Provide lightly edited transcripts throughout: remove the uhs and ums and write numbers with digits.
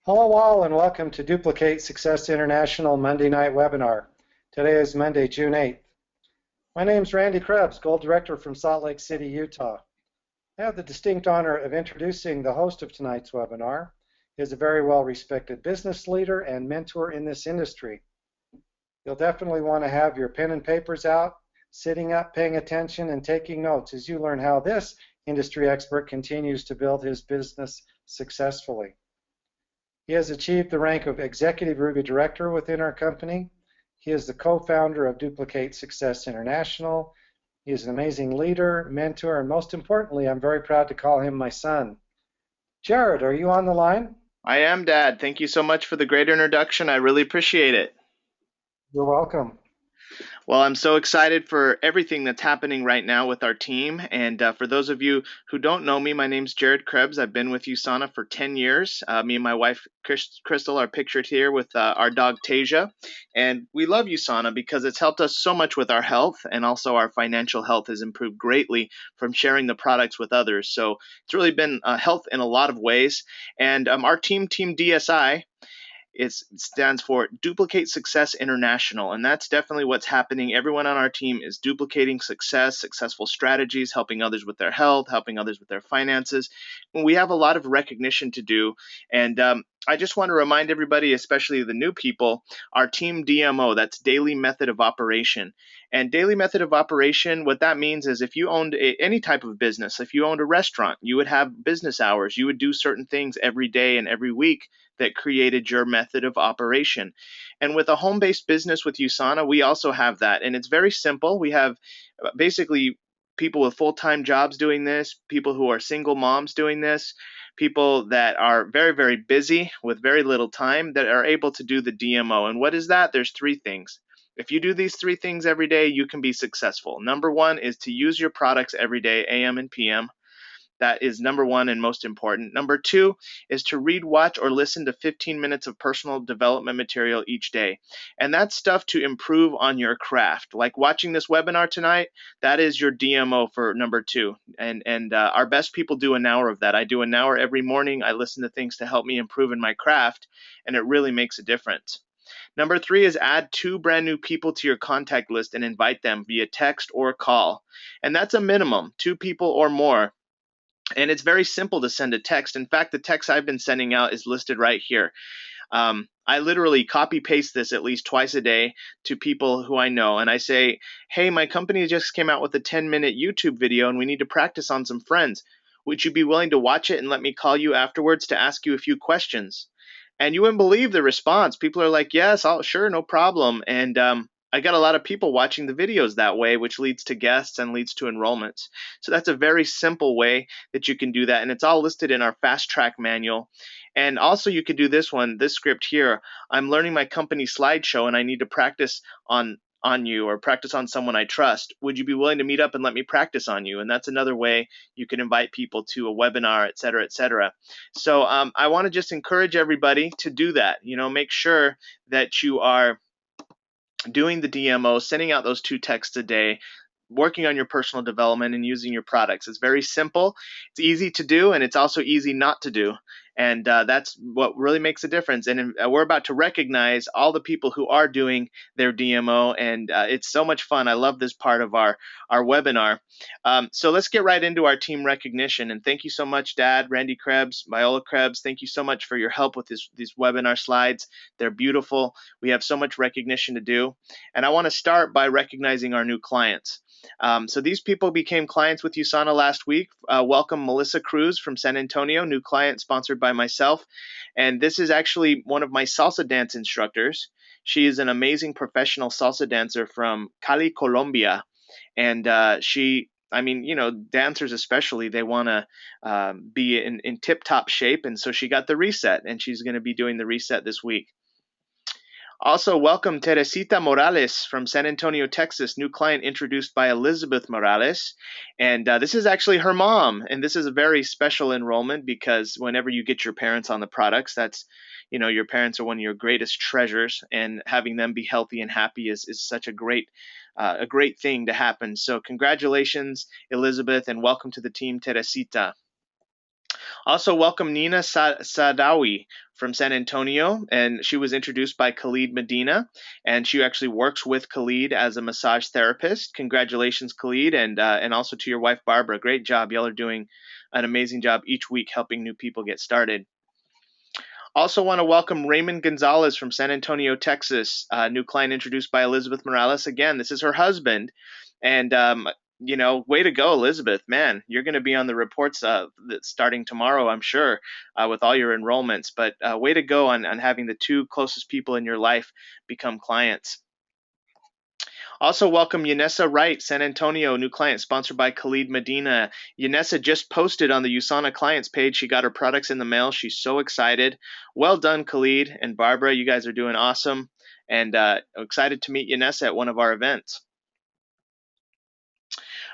Hello all and welcome to Duplicate Success International Monday night webinar. Today is Monday, June 8th. My name is Randy Krebs, Gold Director from Salt Lake City, Utah. I have the distinct honor of introducing the host of tonight's webinar. He is a very well-respected business leader and mentor in this industry. You'll definitely want to have your pen and papers out, sitting up, paying attention, and taking notes as you learn how this industry expert continues to build his business successfully. He has achieved the rank of Executive Ruby Director within our company. He is the co-founder of Duplicate Success International. He is an amazing leader, mentor, and most importantly, I'm very proud to call him my son. Jared, are you on the line? I am, Dad. Thank you so much for the great introduction. I really appreciate it. You're welcome. Well, I'm so excited for everything that's happening right now with our team. And for those of you who don't know me, my name's Jared Krebs. I've been with USANA for 10 years. Me and my wife, Crystal, are pictured here with our dog, Tasia. And we love USANA because it's helped us so much with our health, and also our financial health has improved greatly from sharing the products with others. So it's really been health in a lot of ways. And our team, Team DSI, it stands for Duplicate Success International, and that's definitely what's happening. Everyone on our team is duplicating success, successful strategies, helping others with their health, helping others with their finances. And we have a lot of recognition to do, and I just want to remind everybody, especially the new people, our team DMO, that's Daily Method of Operation. And Daily Method of Operation, what that means is if you owned any type of business, if you owned a restaurant, you would have business hours. You would do certain things every day and every week that created your method of operation. And with a home-based business with USANA, we also have that. And it's very simple. We have basically people with full-time jobs doing this, people who are single moms doing this, people that are very, very busy with very little time that are able to do the DMO. And what is that? There's three things. If you do these three things every day, you can be successful. Number one is to use your products every day, AM and PM. That is number one and most important. Number two is to read, watch, or listen to 15 minutes of personal development material each day. And that's stuff to improve on your craft. Like watching this webinar tonight, that is your DMO for number two. And our best people do an hour of that. I do an hour every morning. I listen to things to help me improve in my craft, and it really makes a difference. Number three is add 2 brand new people to your contact list and invite them via text or call. And that's a minimum, 2 people or more. And it's very simple to send a text. In fact, the text I've been sending out is listed right here. I literally copy paste this at least twice a day to people who I know. And I say, hey, my company just came out with a 10-minute YouTube video and we need to practice on some friends. Would you be willing to watch it and let me call you afterwards to ask you a few questions? And you wouldn't believe the response. People are like, yes, sure, no problem. And I got a lot of people watching the videos that way, which leads to guests and leads to enrollments. So that's a very simple way that you can do that. And it's all listed in our fast track manual. And also you could do this script here. I'm learning my company slideshow and I need to practice on you or practice on someone I trust. Would you be willing to meet up and let me practice on you? And that's another way you can invite people to a webinar, et cetera, et cetera. So I want to just encourage everybody to do that. Make sure that you are doing the DMO, sending out those 2 texts a day, working on your personal development and using your products. It's very simple, it's easy to do, and it's also easy not to do. And that's what really makes a difference. And we're about to recognize all the people who are doing their DMO, and it's so much fun. I love this part of our webinar. So let's get right into our team recognition. And thank you so much, Dad, Randy Krebs, Viola Krebs. Thank you so much for your help with these webinar slides. They're beautiful. We have so much recognition to do. And I want to start by recognizing our new clients. So these people became clients with USANA last week. Welcome Melissa Cruz from San Antonio, new client sponsored by myself. And this is actually one of my salsa dance instructors. She is an amazing professional salsa dancer from Cali, Colombia. And dancers especially, they want to be in tip-top shape. And so she got the reset, and she's going to be doing the reset this week. Also, welcome Teresita Morales from San Antonio, Texas, new client introduced by Elizabeth Morales. And this is actually her mom. And this is a very special enrollment because whenever you get your parents on the products, that's, your parents are one of your greatest treasures, and having them be healthy and happy is such a great thing to happen. So congratulations, Elizabeth, and welcome to the team, Teresita. Also, welcome Nina Sadawi from San Antonio, and she was introduced by Khalid Medina, and she actually works with Khalid as a massage therapist. Congratulations, Khalid, and also to your wife Barbara. Great job, y'all are doing an amazing job each week helping new people get started. Also, want to welcome Raymond Gonzalez from San Antonio, Texas. New client introduced by Elizabeth Morales. Again, this is her husband, and way to go, Elizabeth. Man, you're going to be on the reports starting tomorrow, I'm sure, with all your enrollments. But way to go on having the two closest people in your life become clients. Also, welcome Yanessa Wright, San Antonio, new client sponsored by Khalid Medina. Yanessa just posted on the USANA clients page. She got her products in the mail. She's so excited. Well done, Khalid and Barbara. You guys are doing awesome. And excited to meet Yanessa at one of our events.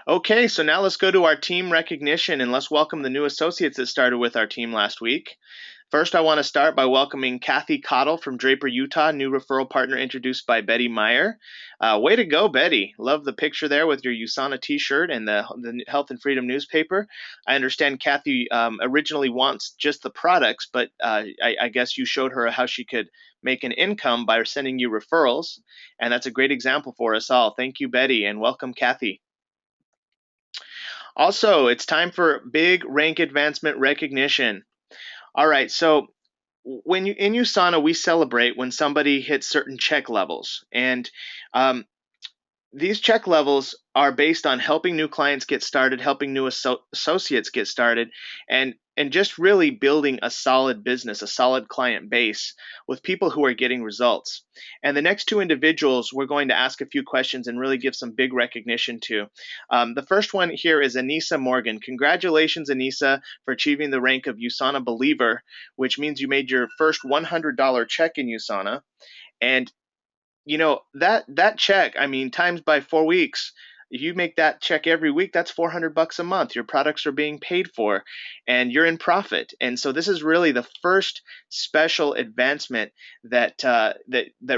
Okay, so now let's go to our team recognition and let's welcome the new associates that started with our team last week. First, I want to start by welcoming Kathy Cottle from Draper, Utah, new referral partner introduced by Betty Meyer. Way to go, Betty. Love the picture there with your USANA t-shirt and the Health and Freedom newspaper. I understand Kathy originally wants just the products, but I guess you showed her how she could make an income by sending you referrals, and that's a great example for us all. Thank you, Betty, and welcome, Kathy. Also, it's time for big rank advancement recognition. All right, so when you in USANA, we celebrate when somebody hits certain check levels, and these check levels are based on helping new clients get started, helping new associates get started, and just really building a solid business, a solid client base with people who are getting results. And the next two individuals, we're going to ask a few questions and really give some big recognition to. The first one here is Anissa Morgan. Congratulations, Anissa, for achieving the rank of USANA Believer, which means you made your first $100 check in USANA. And that check, I mean, times by 4 weeks, if you make that check every week, that's $400 a month. Your products are being paid for and you're in profit. And so this is really the first special advancement that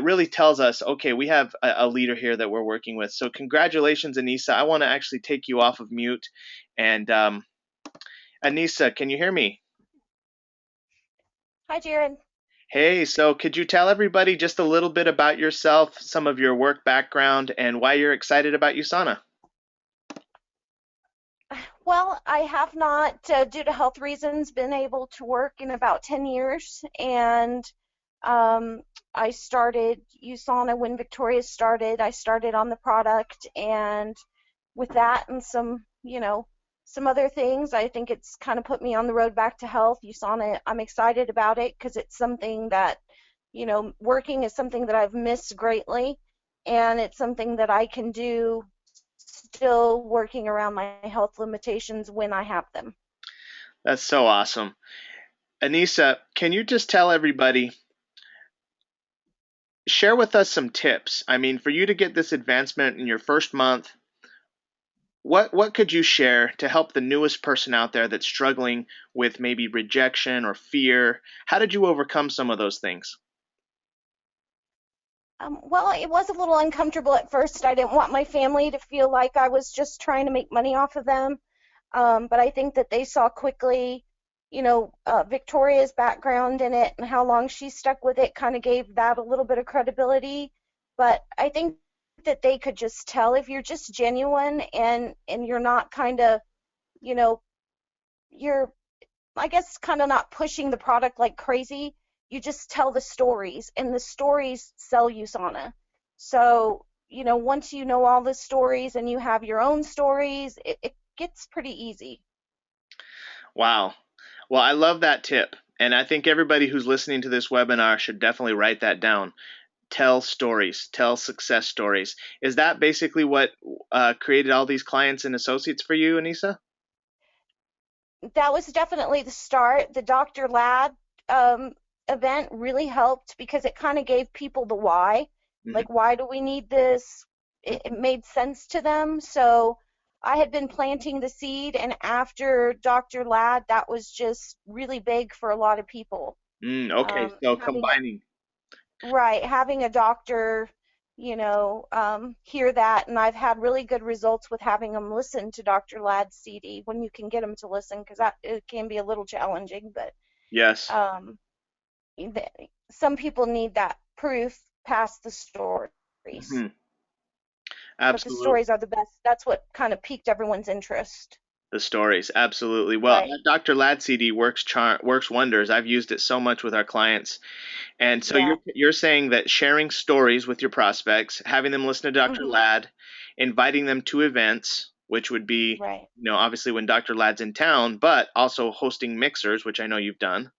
really tells us, okay, we have a leader here that we're working with. So congratulations, Anissa. I want to actually take you off of mute. And Anissa, can you hear me? Hi, Jared. Hey, so could you tell everybody just a little bit about yourself, some of your work background, and why you're excited about USANA? Well, I have not, due to health reasons, been able to work in about 10 years. And um, I started USANA when Victoria started. I started on the product. And with that and some other things, I think it's kind of put me on the road back to health. USANA, I'm excited about it because it's something that, working is something that I've missed greatly. And it's something that I can do still working around my health limitations when I have them. That's so awesome. Anissa, can you just tell everybody, share with us some tips? I mean, for you to get this advancement in your first month, what could you share to help the newest person out there that's struggling with maybe rejection or fear? How did you overcome some of those things? Well, it was a little uncomfortable at first. I didn't want my family to feel like I was just trying to make money off of them. But I think that they saw quickly, Victoria's background in it and how long she stuck with it kind of gave that a little bit of credibility. But I think that they could just tell if you're just genuine and you're not kind of, you know, you're, I guess, kind of not pushing the product like crazy. You just tell the stories, and the stories sell you sauna. So, once you know all the stories and you have your own stories, it gets pretty easy. Wow. Well, I love that tip. And I think everybody who's listening to this webinar should definitely write that down. Tell stories, tell success stories. Is that basically what created all these clients and associates for you, Anissa? That was definitely the start. The Dr. Ladd event really helped because it kind of gave people the why. Mhm. Like, why do we need this? It made sense to them. So I had been planting the seed, and after Dr. Ladd, that was just really big for a lot of people. Okay, so Having a combining. right, having a doctor, hear that. And I've had really good results with having them listen to Dr. Ladd's CD when you can get them to listen, because that it can be a little challenging. But Yes. um, some people need that proof past the stories. Hmm. But the Absolutely. stories are the best. That's what kind of piqued everyone's interest. The stories, absolutely. Well, Right. Dr. Ladd CD works wonders. I've used it so much with our clients. And so Yeah. you're saying that sharing stories with your prospects, having them listen to Dr. Mhm. Ladd, inviting them to events, which would be, Right. obviously when Dr. Ladd's in town, but also hosting mixers, which I know you've done.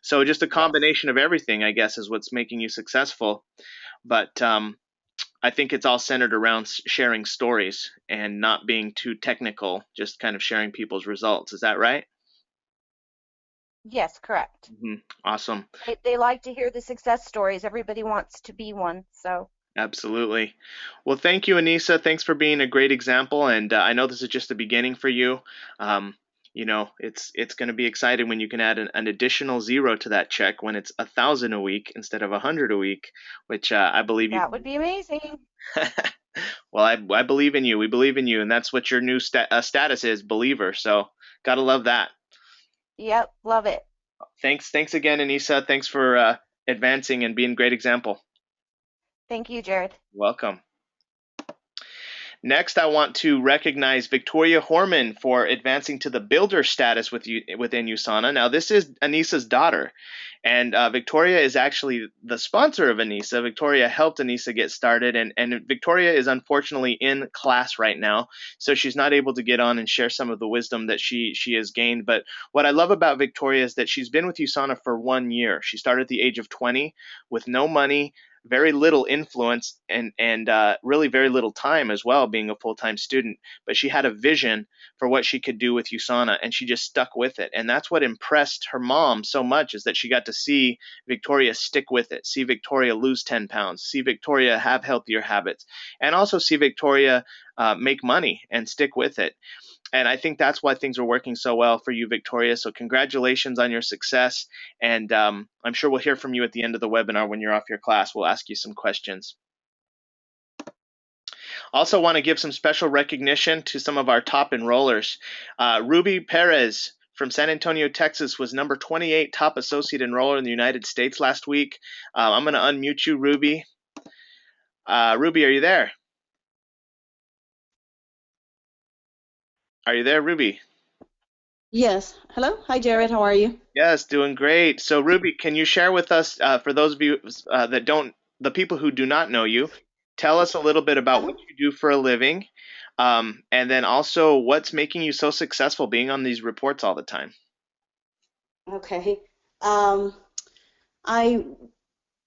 So just a Yes. combination of everything, I guess, is what's making you successful. But I think it's all centered around sharing stories and not being too technical, just kind of sharing people's results. Is that right? Yes, correct. Awesome. They like to hear the success stories. Everybody wants to be one. So, Absolutely. Well, thank you, Anissa. Thanks for being a great example. And I know this is just the beginning for you. Um, it's going to be exciting when you can add an additional zero to that check when it's 1,000 a week instead of 100 a week, which I believe you that can. would be amazing. Well, I believe in you. We believe in you, and that's what your new status is, believer. So, gotta love that. Yep, love it. Thanks again, Anissa. Thanks for advancing and being a great example. Thank you, Jared. Welcome. Next, I want to recognize Victoria Horman for advancing to the builder status within USANA. Now, this is Anissa's daughter, and Victoria is actually the sponsor of Anissa. Victoria helped Anissa get started, and Victoria is unfortunately in class right now, so she's not able to get on and share some of the wisdom that she has gained. But what I love about Victoria is that she's been with USANA for 1 year. She started at the age of 20 with no money, very little influence, and really very little time as well, being a full-time student. But she had a vision for what she could do with USANA, and she just stuck with it. And that's what impressed her mom so much, is that she got to see Victoria stick with it, see Victoria lose 10 pounds, see Victoria have healthier habits, and also see Victoria make money and stick with it. And I think that's why things are working so well for you, Victoria. So congratulations on your success. And I'm sure we'll hear from you at the end of the webinar when you're off your class. We'll ask you some questions. Also want to give some special recognition to some of our top enrollers. Ruby Perez from San Antonio, Texas was number 28 top associate enroller in the United States last week. I'm going to unmute you, Ruby. Ruby, are you there? Are you there, Ruby? Yes. Hello. Hi, Jared. How are you? Yes, doing great. So, Ruby, can you share with us, for those of you the people who do not know you, tell us a little bit about Uh-huh. what you do for a living, and then also what's making you so successful being on these reports all the time? Okay. Um, I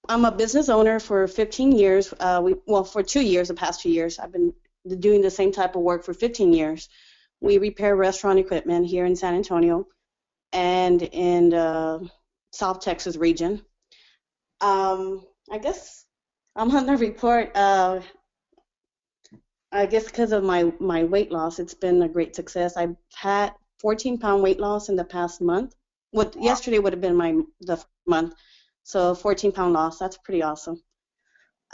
I'm a business owner for 15 years. For 2 years, the past 2 years, I've been doing the same type of work for 15 years. We repair restaurant equipment here in San Antonio and in the South Texas region. I guess I'm on the report. I guess because of my weight loss, it's been a great success. I've had 14-pound weight loss in the past month. What yesterday would have been the first month, so 14-pound loss. That's pretty awesome.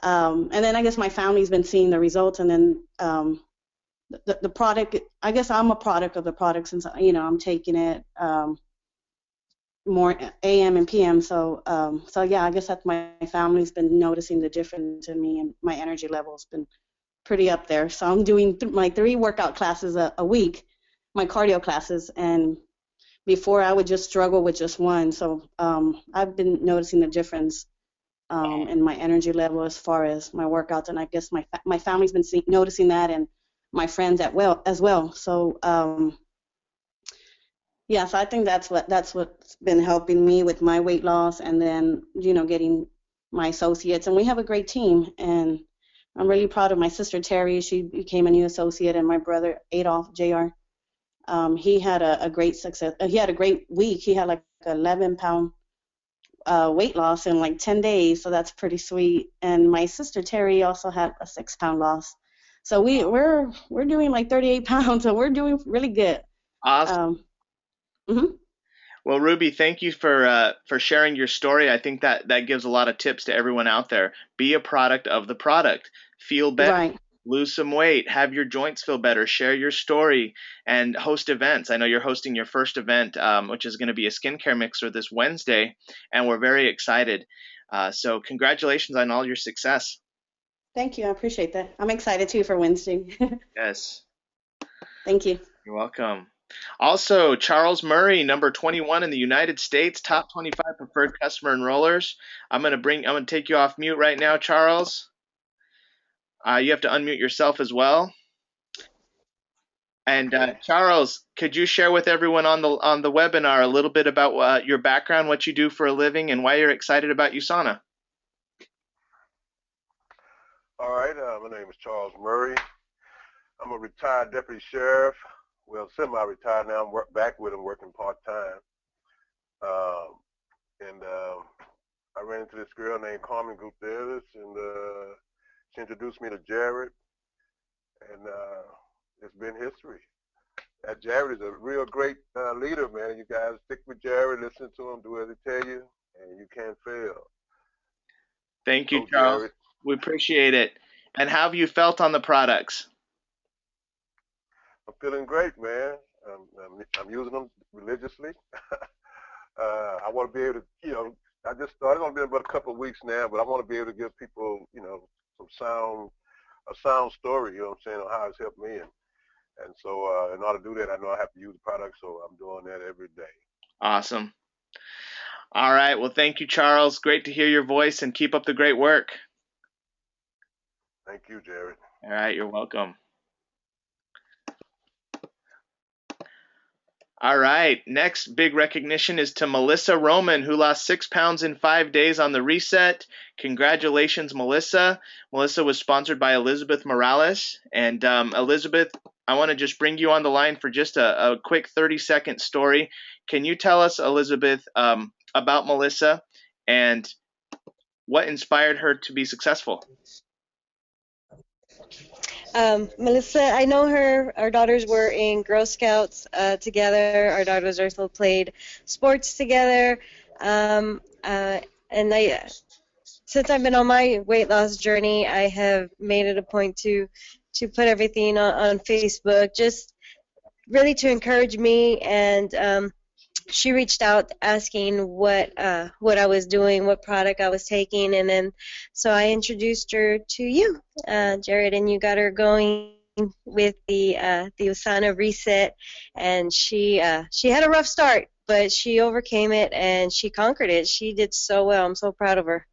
And then I guess my family's been seeing the results, and then the product. I guess I'm a product of the product, since I'm taking it more AM and PM. So yeah, I guess that's my family's been noticing the difference in me, and my energy level's been pretty up there. So I'm doing my 3 workout classes a week, my cardio classes, and before I would just struggle with just one. So I've been noticing the difference in my energy level as far as my workouts, and I guess my family's been noticing that, and my friends as well. So yeah, so I think that's what's been helping me with my weight loss, and then getting my associates, and we have a great team, and I'm really proud of my sister Terry. She became a new associate, and my brother Adolph Jr. He had a great success. He had a great week. He had like 11-pound weight loss in like 10 days, so that's pretty sweet. And my sister Terry also had a 6-pound loss. So we're doing like 38 pounds, so we're doing really good. Awesome. Mhm. Well, Ruby, thank you for sharing your story. I think that gives a lot of tips to everyone out there. Be a product of the product. Feel better, Right. lose some weight, have your joints feel better, share your story, and host events. I know you're hosting your first event, which is going to be a skincare mixer this Wednesday, and we're very excited. So congratulations on all your success. Thank you. I appreciate that. I'm excited too for Wednesday. Yes, Thank you. you're welcome. Also, Charles Murray, number 21 in the United States, top 25 preferred customer enrollers. I'm gonna take you off mute right now, Charles. You have to unmute yourself as well. And Charles, could you share with everyone on the webinar a little bit about your background, what you do for a living, and why you're excited about USANA? All right, my name is Charles Murray. I'm a retired deputy sheriff. Well, semi-retired now. I'm back with him working part-time. And I ran into this girl named Carmen Gutierrez, and she introduced me to Jared, and it's been history. Jared is a real great leader, man. You guys stick with Jared, listen to him, do as he tell you, and you can't fail. Thank you, Go, Charles. Jared. We appreciate it. And how have you felt on the products? I'm feeling great, man. I'm using them religiously. I want to be able to, I just started. It's only been about a couple of weeks now, but I want to be able to give people, a sound story, you know what I'm saying, on how it's helped me. And so in order to do that, I know I have to use the product, so I'm doing that every day. Awesome. All right. Well, thank you, Charles. Great to hear your voice, and keep up the great work. Thank you, Jared. All right. You're welcome. All right. Next big recognition is to Melissa Roman, who lost 6 pounds in 5 days on the reset. Congratulations, Melissa. Melissa was sponsored by Elizabeth Morales. And Elizabeth, I want to just bring you on the line for just a quick 30-second story. Can you tell us, Elizabeth, about Melissa and what inspired her to be successful? Melissa, I know her. Our daughters were in Girl Scouts together. Our daughters also played sports together. And since I've been on my weight loss journey, I have made it a point to put everything on Facebook, just really to encourage me. And she reached out asking what I was doing, what product I was taking, and then so I introduced her to you, Jared, and you got her going with the USANA reset, and she had a rough start, but she overcame it and she conquered it. She did so well. I'm so proud of her.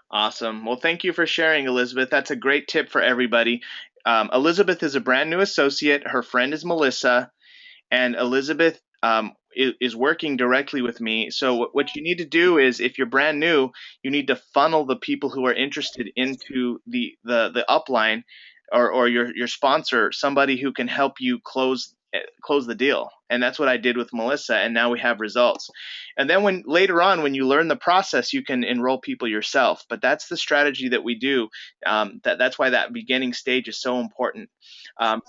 Awesome. Well, thank you for sharing, Elizabeth. That's a great tip for everybody. Elizabeth is a brand new associate. Her friend is Melissa. And Elizabeth is working directly with me. So what you need to do is, if you're brand new, you need to funnel the people who are interested into the upline or your sponsor, somebody who can help you close the deal. And that's what I did with Melissa, and now we have results. And then when later on, when you learn the process, you can enroll people yourself. But that's the strategy that we do. That's why that beginning stage is so important.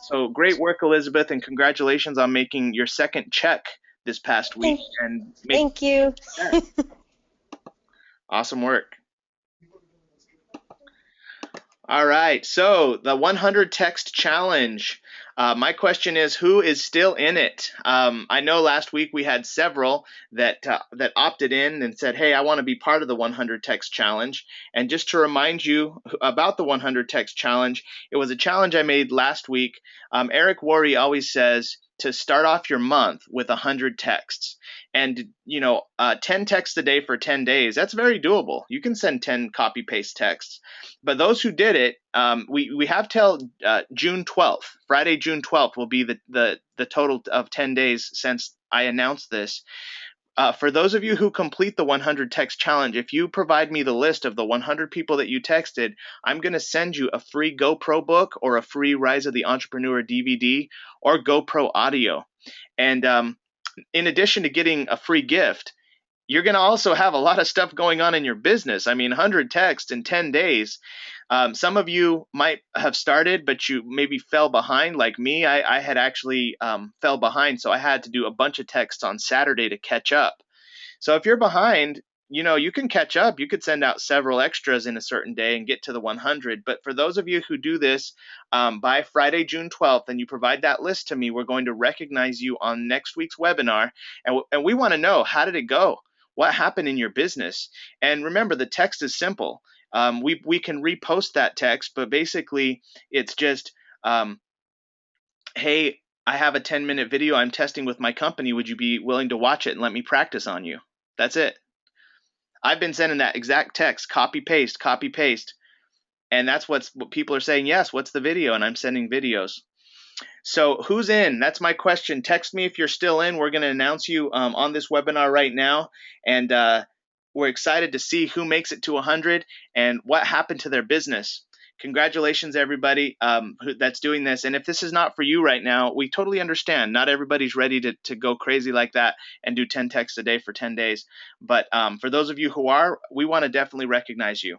So great work, Elizabeth, and congratulations on making your second check this past week. Thank you. Awesome work. All right, so the 100 text challenge. My question is, who is still in it? I know last week we had several that opted in and said, hey, I want to be part of the 100 text challenge. And just to remind you about the 100 text challenge, it was a challenge I made last week. Eric Worre always says to start off your month with 100 texts. And, 10 texts a day for 10 days, that's very doable. You can send 10 copy-paste texts. But those who did it, we have till June 12th. Friday, June 12th will be the total of 10 days since I announced this. For those of you who complete the 100 text challenge, if you provide me the list of the 100 people that you texted, I'm going to send you a free GoPro book or a free Rise of the Entrepreneur DVD or GoPro audio. And in addition to getting a free gift, you're going to also have a lot of stuff going on in your business. I mean, 100 texts in 10 days. Some of you might have started, but you maybe fell behind like me. I had actually fell behind, so I had to do a bunch of texts on Saturday to catch up. So if you're behind, you can catch up. You could send out several extras in a certain day and get to the 100. But for those of you who do this by Friday, June 12th, and you provide that list to me, we're going to recognize you on next week's webinar. And we want to know, how did it go? What happened in your business? And remember, the text is simple. We can repost that text, but basically it's just, hey, I have a 10-minute video I'm testing with my company. Would you be willing to watch it and let me practice on you? That's it. I've been sending that exact text, copy paste, and that's what people are saying. Yes, what's the video? And I'm sending videos. So who's in? That's my question. Text me if you're still in. We're going to announce you on this webinar right now, and we're excited to see who makes it to 100 and what happened to their business. Congratulations, everybody that's doing this. And if this is not for you right now, we totally understand. Not everybody's ready to go crazy like that and do 10 texts a day for 10 days. But for those of you who are, we want to definitely recognize you.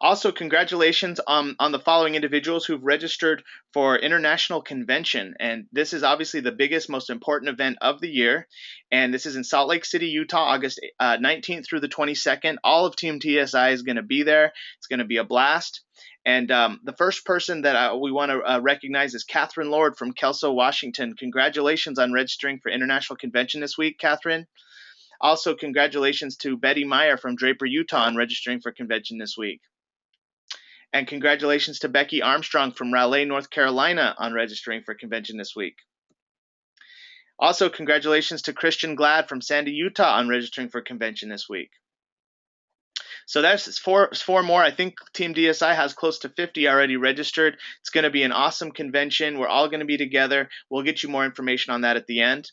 Also, congratulations on the following individuals who've registered for International Convention. And this is obviously the biggest, most important event of the year. And this is in Salt Lake City, Utah, August 19th through the 22nd. All of Team DSI is going to be there. It's going to be a blast. And the first person that we want to recognize is Catherine Lord from Kelso, Washington. Congratulations on registering for International Convention this week, Catherine. Also, congratulations to Betty Meyer from Draper, Utah on registering for convention this week. And congratulations to Becky Armstrong from Raleigh, North Carolina on registering for convention this week. Also, congratulations to Christian Glad from Sandy, Utah on registering for convention this week. So that's four more. I think Team DSI has close to 50 already registered. It's going to be an awesome convention. We're all going to be together. We'll get you more information on that at the end.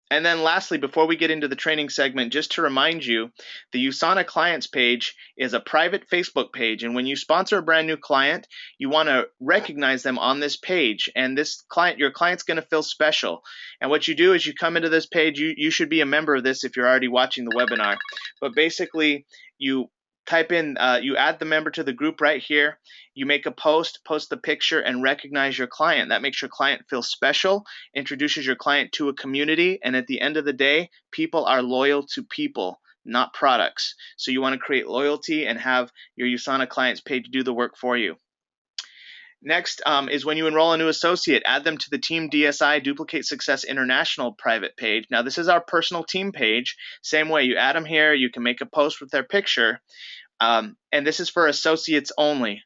And then lastly, before we get into the training segment, just to remind you, the USANA clients page is a private Facebook page. And when you sponsor a brand new client, you want to recognize them on this page. And your client's going to feel special. And what you do is you come into this page, you should be a member of this if you're already watching the webinar. But basically, you type in, you add the member to the group right here. You make a post the picture, and recognize your client. That makes your client feel special, introduces your client to a community, and at the end of the day, people are loyal to people, not products. So you want to create loyalty and have your USANA clients paid to do the work for you. Next is when you enroll a new associate, add them to the Team DSI Duplicate Success International private page. Now, this is our personal team page. Same way, you add them here, you can make a post with their picture, and this is for associates only.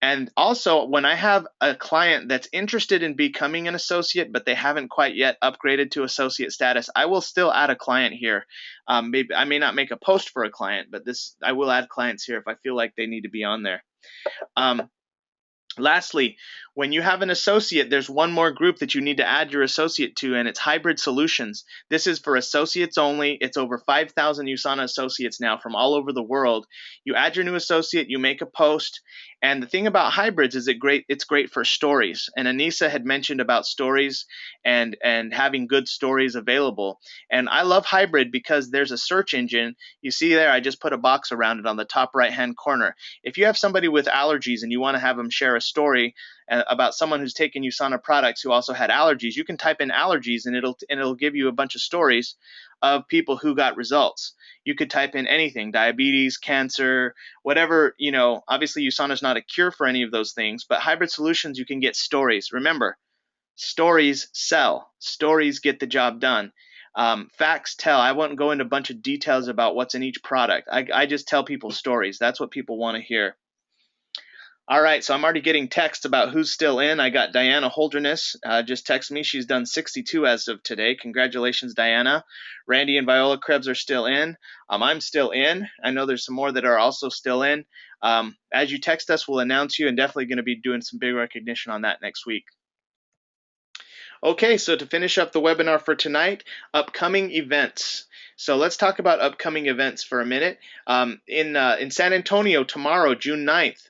And also, when I have a client that's interested in becoming an associate, but they haven't quite yet upgraded to associate status, I will still add a client here. Maybe I may not make a post for a client, but I will add clients here if I feel like they need to be on there. Lastly, when you have an associate, there's one more group that you need to add your associate to, and it's Hybrid Solutions. This is for associates only. It's over 5,000 USANA associates now from all over the world. You add your new associate, you make a post, and the thing about hybrids is it's great for stories. And Anissa had mentioned about stories and having good stories available. And I love hybrid because there's a search engine. You see there, I just put a box around it on the top right-hand corner. If you have somebody with allergies and you want to have them share a story about someone who's taken USANA products who also had allergies, you can type in allergies and it'll give you a bunch of stories of people who got results. You could type in anything, diabetes, cancer, whatever, obviously USANA is not a cure for any of those things, but Hybrid Solutions, you can get stories. Remember, stories sell. Stories get the job done. Facts tell. I won't go into a bunch of details about what's in each product. I just tell people stories. That's what people want to hear. All right, so I'm already getting texts about who's still in. I got Diana Holderness just text me. She's done 62 as of today. Congratulations, Diana. Randy and Viola Krebs are still in. I'm still in. I know there's some more that are also still in. As you text us, we'll announce you, and definitely going to be doing some big recognition on that next week. Okay, so to finish up the webinar for tonight, upcoming events. So let's talk about upcoming events for a minute. In San Antonio tomorrow, June 9th,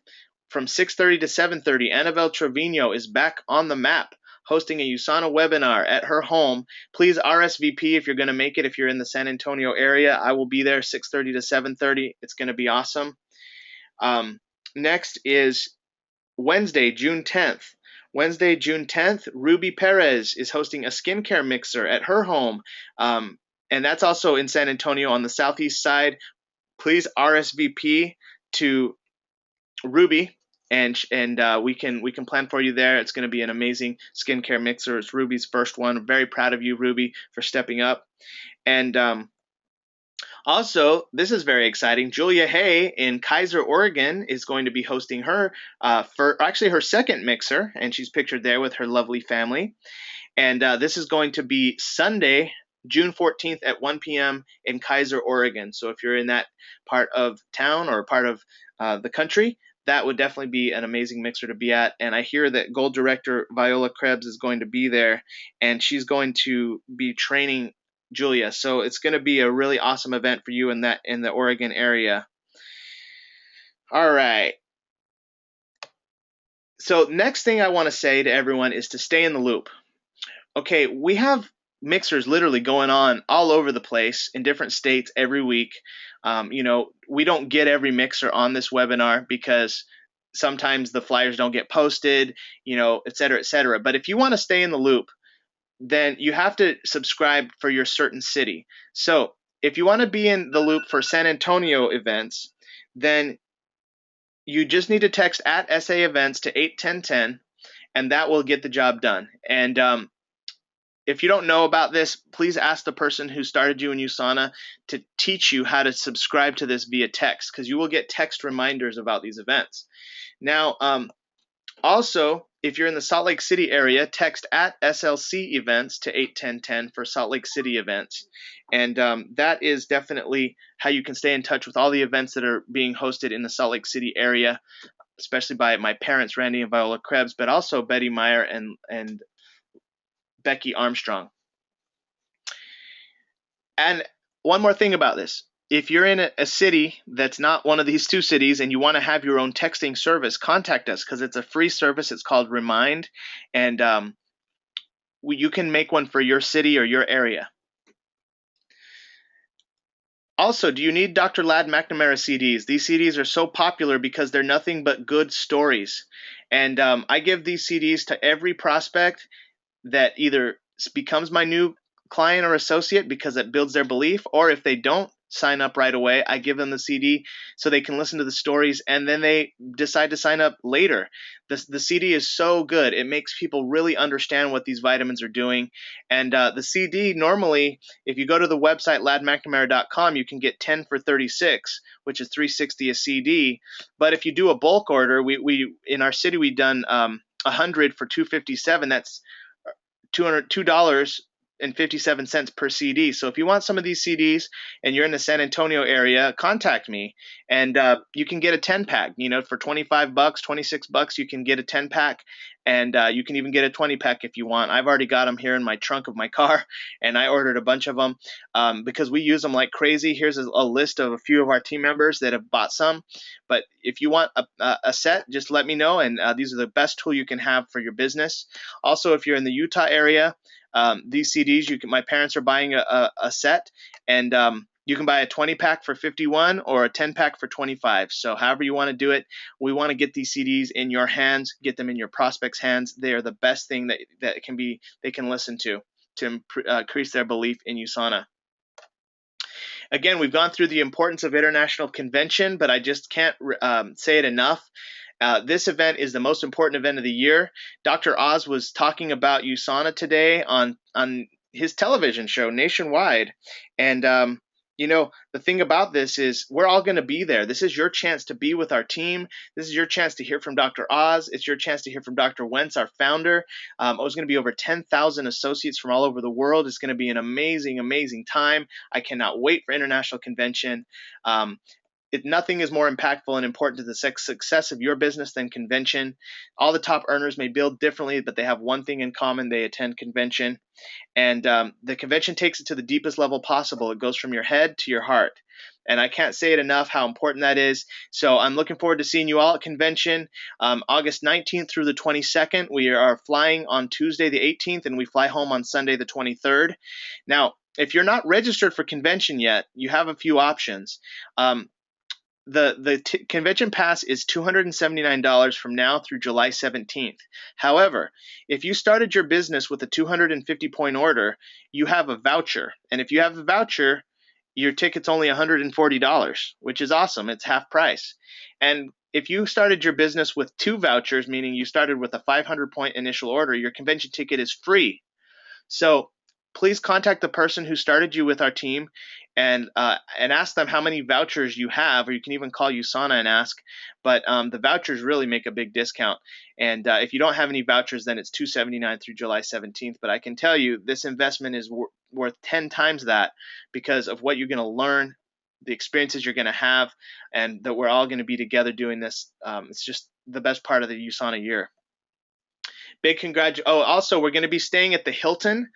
from 6:30 to 7:30, Annabelle Trevino is back on the map, hosting a USANA webinar at her home. Please RSVP if you're going to make it. If you're in the San Antonio area, I will be there 6:30 to 7:30. It's going to be awesome. Next is Wednesday, June 10th. Wednesday, June 10th, Ruby Perez is hosting a skincare mixer at her home. And that's also in San Antonio on the southeast side. Please RSVP to Ruby, and we can plan for you there. It's going to be an amazing skincare mixer. It's Ruby's first one. I'm very proud of you, Ruby, for stepping up. And also, this is very exciting. Julia Hay in Kaiser, Oregon, is going to be hosting her her second mixer, and she's pictured there with her lovely family. And this is going to be Sunday, June 14th at 1 p.m. in Kaiser, Oregon. So if you're in that part of town or part of the country, that would definitely be an amazing mixer to be at. And I hear that Gold Director Viola Krebs is going to be there, and she's going to be training Julia. So it's going to be a really awesome event for you in the Oregon area. All right. So next thing I want to say to everyone is to stay in the loop. Okay, we have mixers literally going on all over the place in different states every week. We don't get every mixer on this webinar because sometimes the flyers don't get posted, et cetera, et cetera. But if you want to stay in the loop, then you have to subscribe for your certain city. So if you want to be in the loop for San Antonio events, then you just need to text at SA events to 81010, and that will get the job done. And if you don't know about this, please ask the person who started you in USANA to teach you how to subscribe to this via text, because you will get text reminders about these events. Now, also, if you're in the Salt Lake City area, text at SLC events to 81010 for Salt Lake City events. And that is definitely how you can stay in touch with all the events that are being hosted in the Salt Lake City area, especially by my parents, Randy and Viola Krebs, but also Betty Meyer and Becky Armstrong. And one more thing about this. If you're in a city that's not one of these two cities and you want to have your own texting service, contact us, because it's a free service. It's called Remind, and you can make one for your city or your area. Also, do you need Dr. Ladd McNamara CDs? These CDs are so popular because they're nothing but good stories. And I give these CDs to every prospect that either becomes my new client or associate because it builds their belief, or if they don't sign up right away, I give them the CD so they can listen to the stories, and then they decide to sign up later. The CD is so good. It makes people really understand what these vitamins are doing. And the CD, normally, if you go to the website laddmcnamara.com, you can get 10 for $36, which is $360 a CD. But if you do a bulk order, we in our city, we've done 100 for $257. That's $2.57 per CD. So if you want some of these CDs and you're in the San Antonio area, contact me, and you can get a 10-pack. For $25, $26, you can get a 10-pack, and you can even get a 20-pack if you want. I've already got them here in my trunk of my car, and I ordered a bunch of them because we use them like crazy. Here's a list of a few of our team members that have bought some. But if you want a set, just let me know, and these are the best tool you can have for your business. Also, if you're in the Utah area, these CDs, my parents are buying a set, and you can buy a 20-pack for $51 or a 10-pack for $25. So however you want to do it, we want to get these CDs in your hands, get them in your prospects' hands. They are the best thing that they can listen to increase their belief in USANA. Again, we've gone through the importance of International Convention, but I just can't say it enough. This event is the most important event of the year. Dr. Oz was talking about USANA today on his television show nationwide. And, the thing about this is we're all going to be there. This is your chance to be with our team. This is your chance to hear from Dr. Oz. It's your chance to hear from Dr. Wentz, our founder. There's going to be over 10,000 associates from all over the world. It's going to be an amazing, amazing time. I cannot wait for International Convention. Nothing is more impactful and important to the success of your business than convention. All the top earners may build differently, but they have one thing in common: they attend convention. And the convention takes it to the deepest level possible. It goes from your head to your heart. And I can't say it enough how important that is. So I'm looking forward to seeing you all at convention, August 19th through the 22nd. We are flying on Tuesday the 18th, and we fly home on Sunday the 23rd. Now, if you're not registered for convention yet, you have a few options. the convention pass is $279 from now through July 17th. However, if you started your business with a 250 point order, you have a voucher. And if you have a voucher, your ticket's only $140, which is awesome. It's half price. And if you started your business with 2 vouchers, meaning you started with a 500 point initial order, your convention ticket is free. So please contact the person who started you with our team and ask them how many vouchers you have, or you can even call USANA and ask. But the vouchers really make a big discount. And if you don't have any vouchers, then it's $279 through July 17th. But I can tell you this investment is worth 10 times that because of what you're going to learn, the experiences you're going to have, and that we're all going to be together doing this. It's just the best part of the USANA year. Big also, we're going to be staying at the Hilton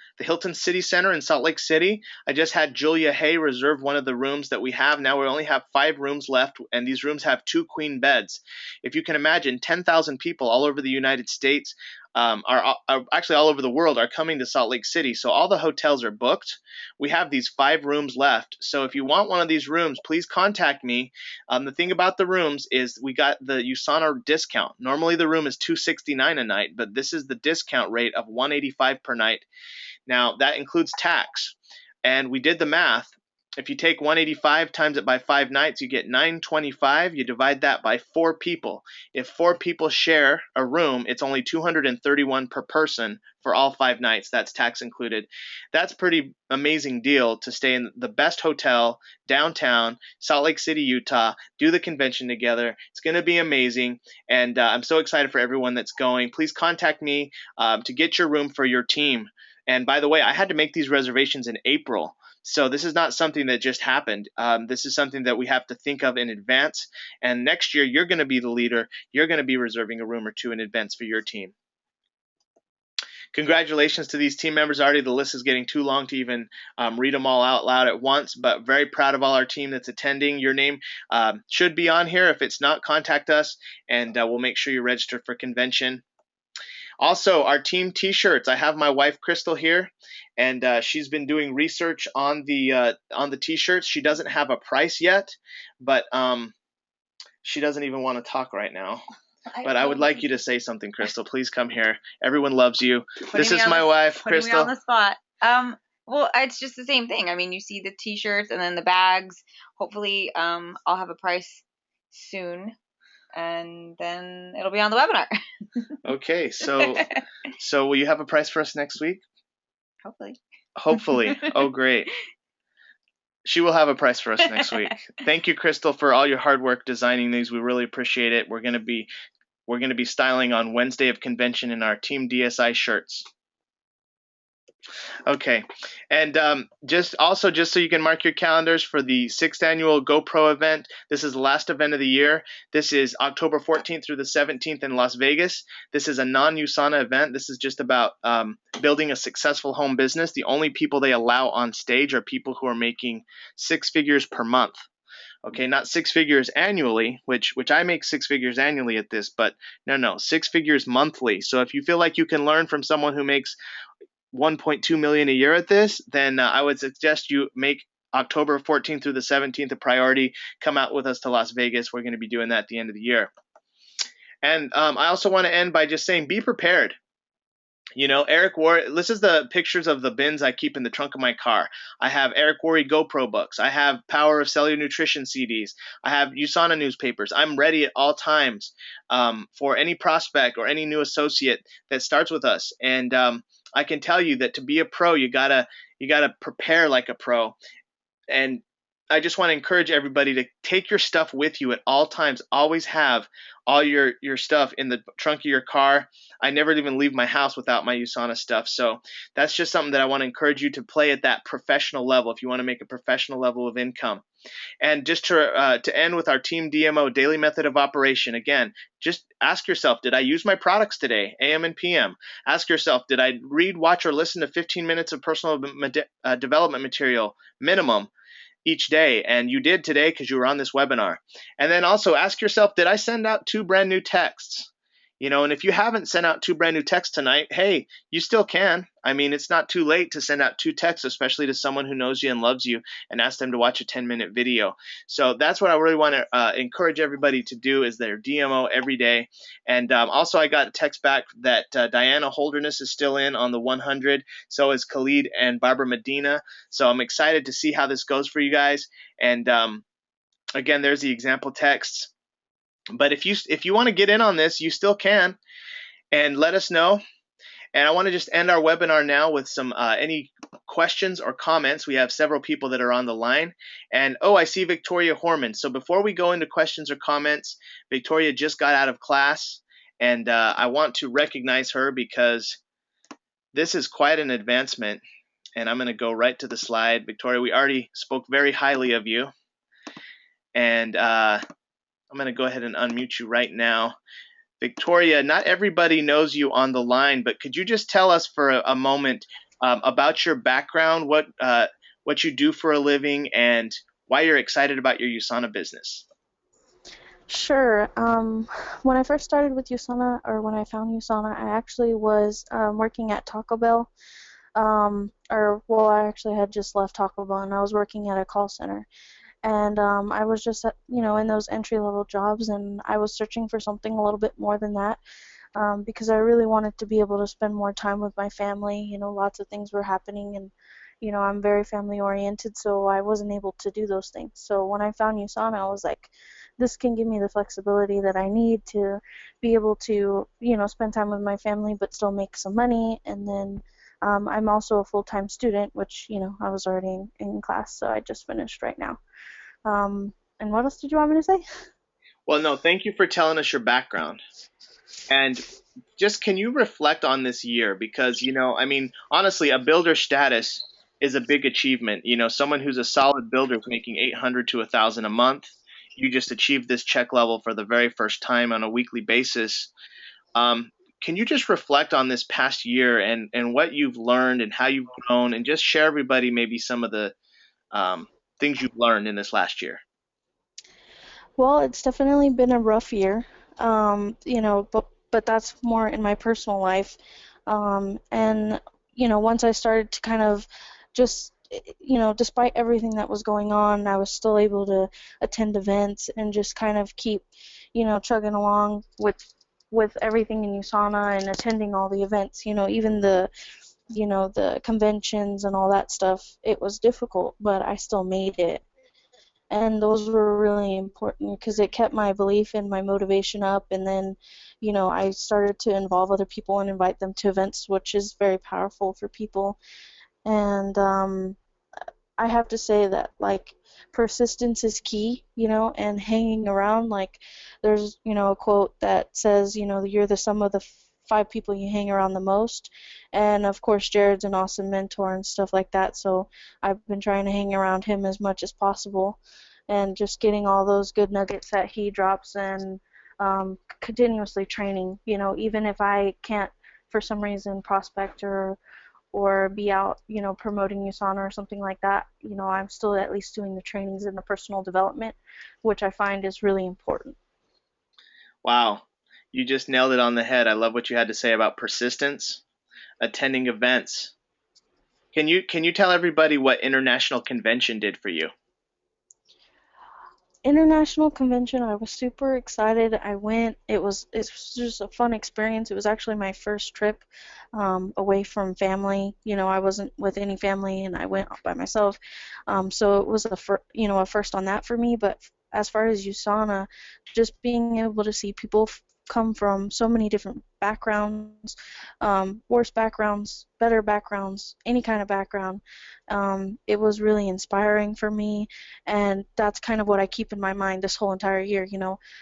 City Center in Salt Lake City. I just had Julia Hay reserve one of the rooms that we have. Now we only have 5 rooms left, and these rooms have 2 queen beds. If you can imagine, 10,000 people all over the United States, are actually all over the world, are coming to Salt Lake City. So all the hotels are booked. We have these 5 rooms left. So if you want one of these rooms, please contact me. The thing about the rooms is we got the USANA discount. Normally the room is $269 a night, but this is the discount rate of $185 per night. Now that includes tax. And we did the math. If you take 185 times it by 5 nights, you get 925. You divide that by 4 people. If 4 people share a room, it's only $231 per person for all 5 nights. That's tax included. That's pretty amazing deal to stay in the best hotel downtown Salt Lake City, Utah, do the convention together. It's going to be amazing. And I'm so excited for everyone that's going. Please contact me to get your room for your team. And by the way, I had to make these reservations in April. So this is not something that just happened. This is something that we have to think of in advance. And next year, you're going to be the leader. You're going to be reserving a room or 2 in advance for your team. Congratulations to these team members already. The list is getting too long to even read them all out loud at once, but very proud of all our team that's attending. Your name should be on here. If it's not, contact us, and we'll make sure you're registered for convention. Also, our team T-shirts. I have my wife Crystal here, and she's been doing research on the T-shirts. She doesn't have a price yet, but she doesn't even want to talk right now. But I would like you to say something, Crystal. Please come here. Everyone loves you. This is my wife, Crystal. Putting me on the spot. Well, it's just the same thing. I mean, you see the T-shirts and then the bags. Hopefully, I'll have a price soon, and then it'll be on the webinar. Okay, so will you have a price for us next week? Hopefully. Hopefully. Oh, great. She will have a price for us next week. Thank you, Crystal, for all your hard work designing these. We really appreciate it. We're going to be styling on Wednesday of convention in our Team DSI shirts. Okay, and just so you can mark your calendars for the 6th annual GoPro event. This is the last event of the year. This is October 14th through the 17th in Las Vegas. This is a non-USANA event. This is just about building a successful home business. The only people they allow on stage are people who are making 6 figures per month. Okay, not 6 figures annually, which I make 6 figures annually at this, but no, 6 figures monthly. So if you feel like you can learn from someone who makes 1.2 million a year at this, then I would suggest you make October 14th through the 17th a priority. Come out with us to Las Vegas. We're going to be doing that at the end of the year. And I also want to end by just saying, be prepared. You know, Eric Worre, this is the pictures of the bins I keep in the trunk of my car. I have Eric Worre GoPro books. I have Power of Cellular Nutrition CDs. I have USANA newspapers. I'm ready at all times for any prospect or any new associate that starts with us. And I can tell you that to be a pro, you gotta prepare like a pro. And I just want to encourage everybody to take your stuff with you at all times. Always have all your stuff in the trunk of your car. I never even leave my house without my USANA stuff. So that's just something that I want to encourage you to play at that professional level if you want to make a professional level of income. And just to end with our Team DMO daily method of operation, again, just ask yourself, did I use my products today, AM and PM? Ask yourself, did I read, watch, or listen to 15 minutes of personal development material minimum each day? And you did today because you were on this webinar. And then also ask yourself, did I send out 2 brand new texts? And if you haven't sent out 2 brand new texts tonight, hey, you still can. I mean, it's not too late to send out 2 texts, especially to someone who knows you and loves you, and ask them to watch a 10-minute video. So that's what I really want to encourage everybody to do, is their DMO every day. And also, I got a text back that Diana Holderness is still in on the 100. So is Khalid and Barbara Medina. So I'm excited to see how this goes for you guys. And again, there's the example texts. But if you want to get in on this, you still can, and let us know. And I want to just end our webinar now with some any questions or comments. We have several people that are on the line. And I see Victoria Horman. So before we go into questions or comments, Victoria just got out of class, and I want to recognize her because this is quite an advancement. And I'm going to go right to the slide. Victoria, we already spoke very highly of you. And I'm going to go ahead and unmute you right now. Victoria, not everybody knows you on the line, but could you just tell us for a moment about your background, what you do for a living, and why you're excited about your USANA business? Sure. When I first started with USANA, or when I found USANA, I actually was working at Taco Bell. I actually had just left Taco Bell, and I was working at a call center. And I was just, in those entry-level jobs, and I was searching for something a little bit more than that, because I really wanted to be able to spend more time with my family. Lots of things were happening, and, I'm very family-oriented, so I wasn't able to do those things. So when I found USANA, I was like, this can give me the flexibility that I need to be able to, spend time with my family, but still make some money. And then I'm also a full-time student, which, I was already in class, so I just finished right now. And what else did you want me to say? Well, no, thank you for telling us your background. And just can you reflect on this year? Because, honestly, a builder status is a big achievement. Someone who's a solid builder is making 800 to 1,000 a month. You just achieved this check level for the very first time on a weekly basis. Can you just reflect on this past year and what you've learned and how you've grown, and just share everybody maybe some of the things you've learned in this last year? Well, it's definitely been a rough year, but that's more in my personal life. And once I started to kind of just, despite everything that was going on, I was still able to attend events and just kind of keep, chugging along with everything in USANA and attending all the events. Even the conventions and all that stuff. It was difficult, but I still made it. And those were really important because it kept my belief and my motivation up. And then, I started to involve other people and invite them to events, which is very powerful for people. And I have to say that, like, persistence is key, and hanging around. Like, there's, a quote that says, you're the sum of the 5 people you hang around the most. And of course, Jared's an awesome mentor and stuff like that. So I've been trying to hang around him as much as possible, and just getting all those good nuggets that he drops, and continuously training. Even if I can't, for some reason, prospect or be out, promoting USANA or something like that, I'm still at least doing the trainings and the personal development, which I find is really important. Wow, you just nailed it on the head. I love what you had to say about persistence, attending events. Can you tell everybody what International Convention did for you? International convention, I was super excited. I went. It's just a fun experience. It was actually my first trip away from family. I wasn't with any family, and I went by myself. So it was a first on that for me. But as far as USANA, just being able to see people come from so many different backgrounds, worse backgrounds, better backgrounds, any kind of background. It was really inspiring for me, and that's kind of what I keep in my mind this whole entire year.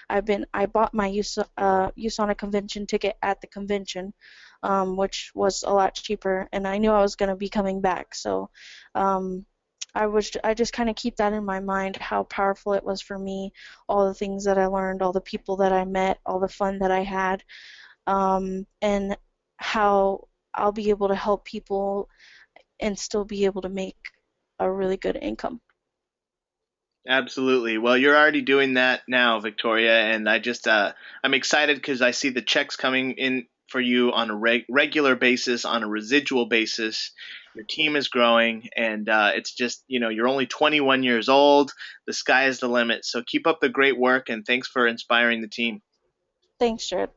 I bought my USANA convention ticket at the convention, which was a lot cheaper, and I knew I was going to be coming back. So I just kind of keep that in my mind, how powerful it was for me, all the things that I learned, all the people that I met, all the fun that I had, and how I'll be able to help people and still be able to make a really good income. Absolutely. Well, you're already doing that now, Victoria, and I'm excited because I see the checks coming in for you on a regular basis, on a residual basis. Your team is growing, and it's just, you're only 21 years old. The sky is the limit. So keep up the great work, and thanks for inspiring the team. Thanks, Jared.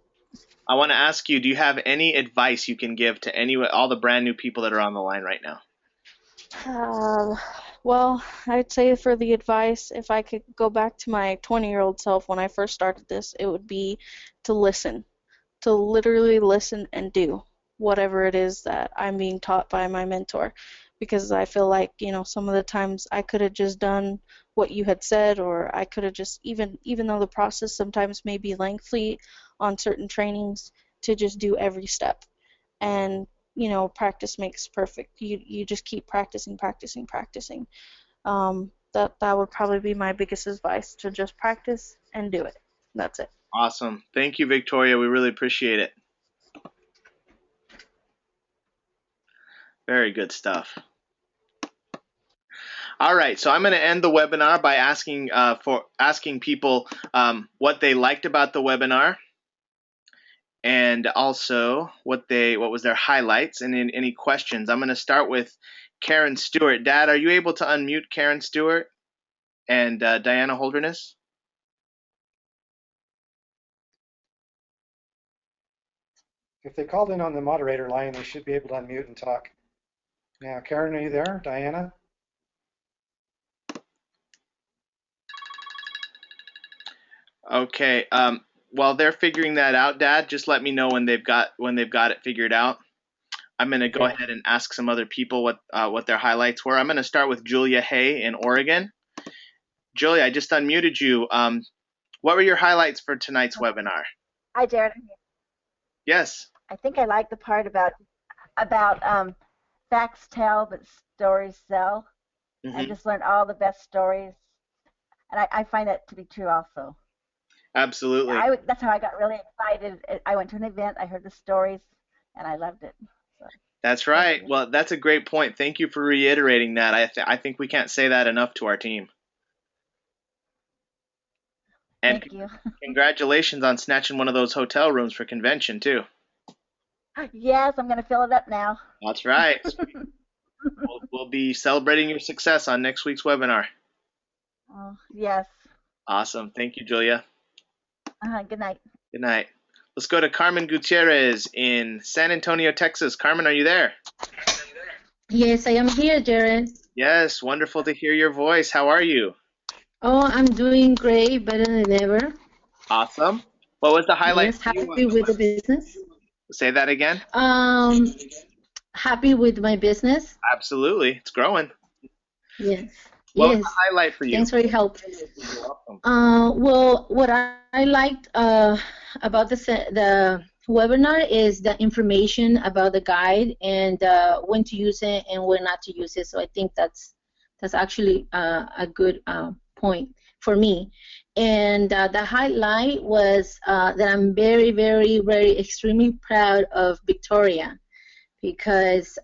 I want to ask you, do you have any advice you can give to all the brand new people that are on the line right now? Uh, well, I'd say for the advice, if I could go back to my 20-year-old self when I first started this, it would be to listen, to literally listen and do whatever it is that I'm being taught by my mentor. Because I feel like, some of the times I could have just done what you had said, or I could have just, even though the process sometimes may be lengthy on certain trainings, to just do every step. And practice makes perfect. You just keep practicing, practicing, practicing. That would probably be my biggest advice, to just practice and do it. That's it. Awesome. Thank you, Victoria. We really appreciate it. Very good stuff. All right, so I'm going to end the webinar by asking people what they liked about the webinar, and also what was their highlights, and any questions. I'm going to start with Karen Stewart. Dad, are you able to unmute Karen Stewart and Diana Holderness? If they called in on the moderator line, they should be able to unmute and talk. Now, Karen, are you there? Diana? Okay. While they're figuring that out, Dad, just let me know when they've got it figured out. I'm going to go ahead and ask some other people what their highlights were. I'm going to start with Julia Hay in Oregon. Julia, I just unmuted you. What were your highlights for tonight's webinar? Hi, Jared. Yes. I think I like the part about facts tell but stories sell. Mm-hmm. I just learned all the best stories, and I find that to be true also. Absolutely. That's how I got really excited. I went to an event, I heard the stories, and I loved it. So, that's right. Well, that's a great point. Thank you for reiterating that. I think we can't say that enough to our team. And thank you. Congratulations on snatching one of those hotel rooms for convention, too. Yes, I'm going to fill it up now. That's right. we'll be celebrating your success on next week's webinar. Oh, yes. Awesome. Thank you, Julia. Good night. Good night. Let's go to Carmen Gutierrez in San Antonio, Texas. Carmen, are you there? Yes, I am here, Jared. Yes, wonderful to hear your voice. How are you? Oh, I'm doing great, better than ever. Awesome. What was the highlight? Yes, happy with the business. Say that again. Happy with my business. Absolutely, it's growing. Yes. What was the highlight for you? Thanks for your help. You're welcome. Well, what I liked about the webinar is the information about the guide and when to use it and when not to use it. So I think that's actually a good point for me. And the highlight was that I'm very, very, very extremely proud of Victoria, because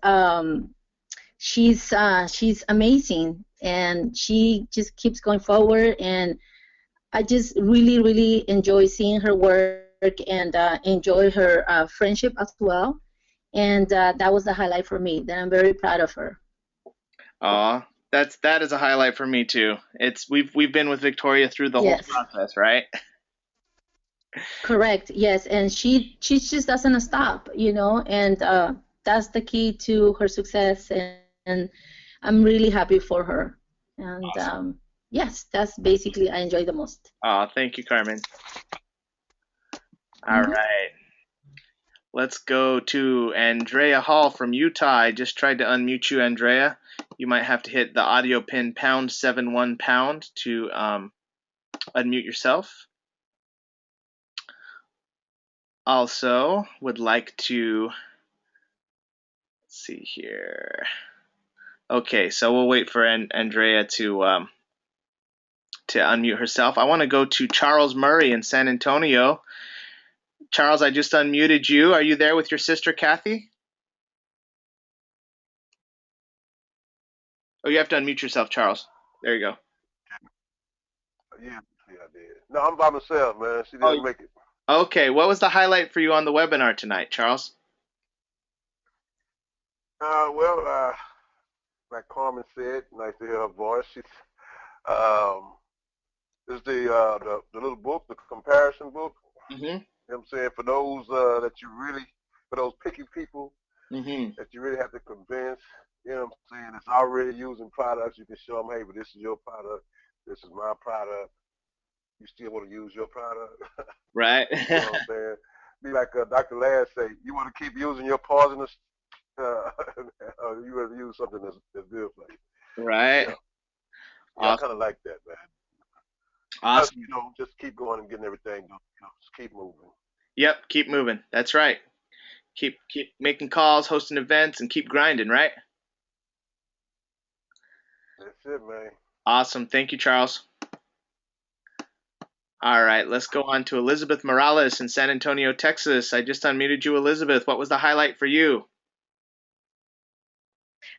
she's amazing and she just keeps going forward, and I just really, really enjoy seeing her work and enjoy her friendship as well. And that was the highlight for me, that I'm very proud of her. Aw, that is a highlight for me too. We've been with Victoria through the whole process, right? Correct. Yes, and she just doesn't stop, and that's the key to her success, and I'm really happy for her. And awesome. Yes, that's basically I enjoy the most. Oh, thank you, Carmen. All right. Let's go to Andrea Hall from Utah. I just tried to unmute you, Andrea. You might have to hit the audio pin #71# to unmute yourself. Also, would like to see here. Okay, so we'll wait for Andrea to unmute herself. I want to go to Charles Murray in San Antonio. Charles, I just unmuted you. Are you there with your sister, Kathy? Oh, you have to unmute yourself, Charles. There you go. Yeah, I did. No, I'm by myself, man. She Oh, didn't make it. okay. What was the highlight for you on the webinar tonight, Charles? Well, like Carmen said, nice to hear her voice. She's um, is the little book, the comparison book. Mm-hmm. You know what I'm saying? For those for those picky people Mm-hmm. that you really have to convince, you know what I'm saying, it's already using products, you can show them, hey, but this is your product, this is my product, you still want to use your product. Right. You know what I'm saying? Be like Dr. Ladd say, you want to keep using your poisonous, you want to use something that's good for you. Right. Yeah, I Awesome. kind of like that, man. Just, Awesome. just keep going and getting everything done. Just keep moving. Yep. Keep moving. That's right. Keep making calls, hosting events, and keep grinding. Right. That's it, man. Awesome. Thank you, Charles. All right. Let's go on to Elizabeth Morales in San Antonio, Texas. I just unmuted you, Elizabeth. What was the highlight for you?